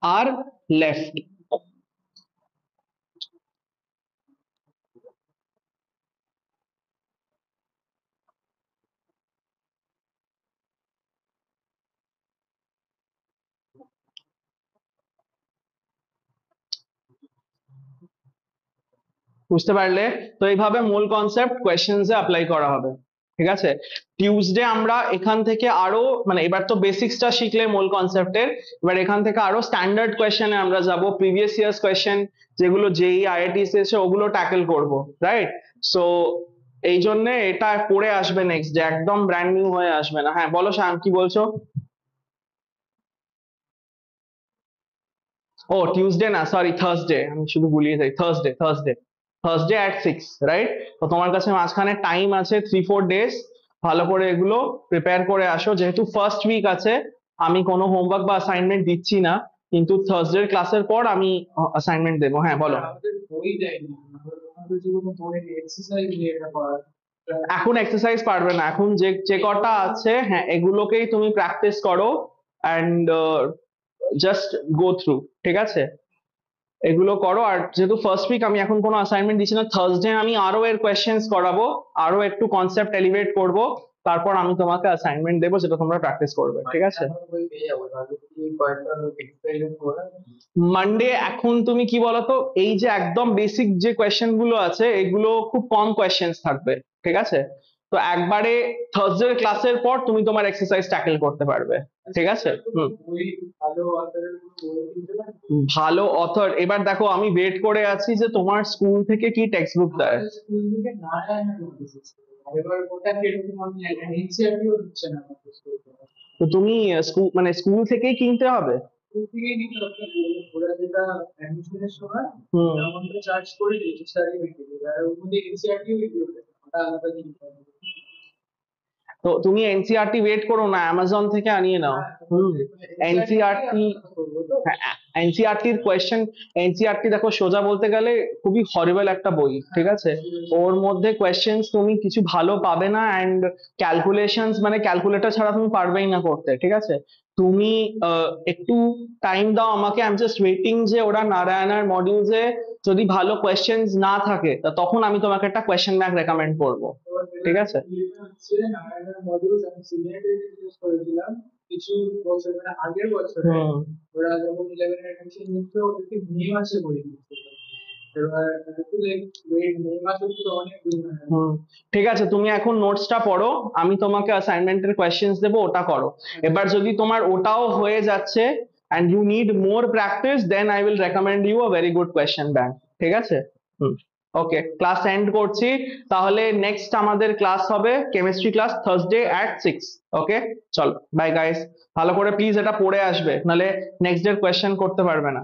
are left. বুঝতে পারলে? তো এইভাবে মোল কনসেপ্ট কোয়েশ্চেন্সে অ্যাপ্লাই করা হবে, ঠিক আছে? টিউসডে আমরা এখান থেকে আরো মানে এবার তো বেসিক্সটা শিখলে মোল কনসেপ্টের, এবার এখান থেকে আরো স্ট্যান্ডার্ড কোয়েশ্চেনে আমরা যাব, প্রিভিয়াস ইয়ার্স কোয়েশ্চেন যেগুলো যেই IITs এসে ওগুলো ট্যাকেল করব, রাইট? সো এই জন্য এটা পড়ে আসবে নেক্সট, যে একদম ব্র্যান্ড নিউ হয়ে আসবে না। হ্যাঁ বলো শ্যাম, কি বলছো? ও টিউসডে না, সরি থার্সডে, আমি শুধু ভুলিয়ে যাই, থার্সডে, থার্সডে অ্যাট 6, রাইট? তো তোমার কাছে মাঝখানে টাইম আছে 3-4 ডেজ, ভালো করে এগুলো প্রিপেয়ার করে আসো, যেহেতু ফার্স্ট উইক আছে আমি কোনো হোমওয়ার্ক বা অ্যাসাইনমেন্ট দিচ্ছি না, কিন্তু থার্সডে ক্লাসের পর আমি অ্যাসাইনমেন্ট দেবো। হ্যাঁ বলো। আমাদের বই দেয়নি, আমাদের যেগুলো বই এক্সারসাইজ নিয়ে এটা করা। এখন এক্সারসাইজ পারবে না, এখন যে যে কটা আছে হ্যাঁ এগুলোকেই তুমি প্র্যাকটিস করো অ্যান্ড জাস্ট গো থ্রু, ঠিক আছে? এগুলো করো, আর যেহেতু ফার্স্ট উইক আমি এখন কোনো অ্যাসাইনমেন্ট দিচ্ছি না, থার্সডে আমি আরো এর কোয়েশ্চেন্স করাবো, আরো একটু কনসেপ্ট এলিভেট করব, তারপর আমি তোমাকে অ্যাসাইনমেন্ট দেবো যেটা তোমরা প্র্যাকটিস করবে, ঠিক আছে? বই পেয়ে যাবো, তাহলে কি কয়েকটা এক্সপেরিমেন্ট করা। মানডে এখন তুমি কি বলতো, এই যে একদম বেসিক যে কোয়েশ্চেন গুলো আছে এগুলো খুব কম কোয়েশ্চেন্স থাকবে, ঠিক আছে? তো একবারে থার্সডে ক্লাসের পর তুমি তোমার এক্সারসাইজ ট্যাকেল করতে পারবে, ঠিক আছে? হুম। বই ভালো অথরের বই কিনতে পারি। ভালো অথর, এবার দেখো আমি ওয়েট করে আছি যে তোমার স্কুল থেকে কি টেক্সট বুক দেয়। আমাদের স্কুল থেকে না দেয় না নোটিস, এবার ওটা কিরকম আমি জানি না, এনসিইআরটিও দিচ্ছে না আমাদের স্কুল থেকে। তো তুমি স্কুল মানে স্কুল থেকেই কিনতে হবে। স্কুল থেকেই নিতে হবে, ওরা যেটা অ্যাডমিশনের সময় হুম। অ্যামাউন্টটা চার্জ করে রেজিস্ট্রারে রেখে দেবে, আর ওর মধ্যে এনসিআরটিও ইনক্লুডেড, ওটা আলাদা কিনতে হবে। তো তুমি এনসিআরটি ওয়েট করো না, অ্যামাজন থেকে আনিয়ে নাও। হ্যাঁ, হুম। এনসিআরটি এনসিআরটি, করবো তো। এনসিআরটির কোয়েশ্চেন, এনসিআরটি দেখো সোজা বলতে গেলে খুবই হরিবল একটা বই, ঠিক আছে? ওর মধ্যে কোয়েশ্চেন্স তুমি কিছু ভালো পাবে না, অ্যান্ড ক্যালকুলেশনস মানে ক্যালকুলেটর ছাড়া তুমি পারবেই না করতে, ঠিক আছে? তুমি একটু টাইম দাও আমাকে, আই এম জাস্ট ওয়েটিং যে ওরা নারায়ণার মডিউলসে যদি ভালো কোয়েশ্চেন্স না থাকে তা তখন আমি তোমাকে একটা কোয়েশ্চেন ব্যাংক রেকমেন্ড করবো, ঠিক আছে? হচ্ছে নারায়ণের মডিউল আমি সিনিয়রদের ইউজ করেছিলাম কিছু বছর, মানে আগের বছরে। হুম। ওরা যখন 11 এর অ্যাডমিশন নিচ্ছে ওদেরকে মে মাসে বই দিচ্ছে, এবার একটু ওয়েট, মে মাস অব্দি অনেক দিন হয়। হুম। ঠিক আছে, তুমি এখন নোটসটা পড়ো, আমি তোমাকে অ্যাসাইনমেন্টের কোয়েশ্চেন্স দেবো, ওটা করো। এবার যদি তোমার ওটাও হয়ে যাচ্ছে and you need more practice, then I will recommend you a very good question bank, ঠিক আছে? হুম। ওকে, ক্লাস এন্ড করছি। তাহলে নেক্সট আমাদের ক্লাস হবে কেমিস্ট্রি ক্লাস, থার্সডে অ্যাট 6। ওকে, চলো বাই গাইস। ভালো করে প্লিজ এটা পড়ে আসবে, নাহলে নেক্সট ডে কোয়েশ্চেন করতে পারবে না।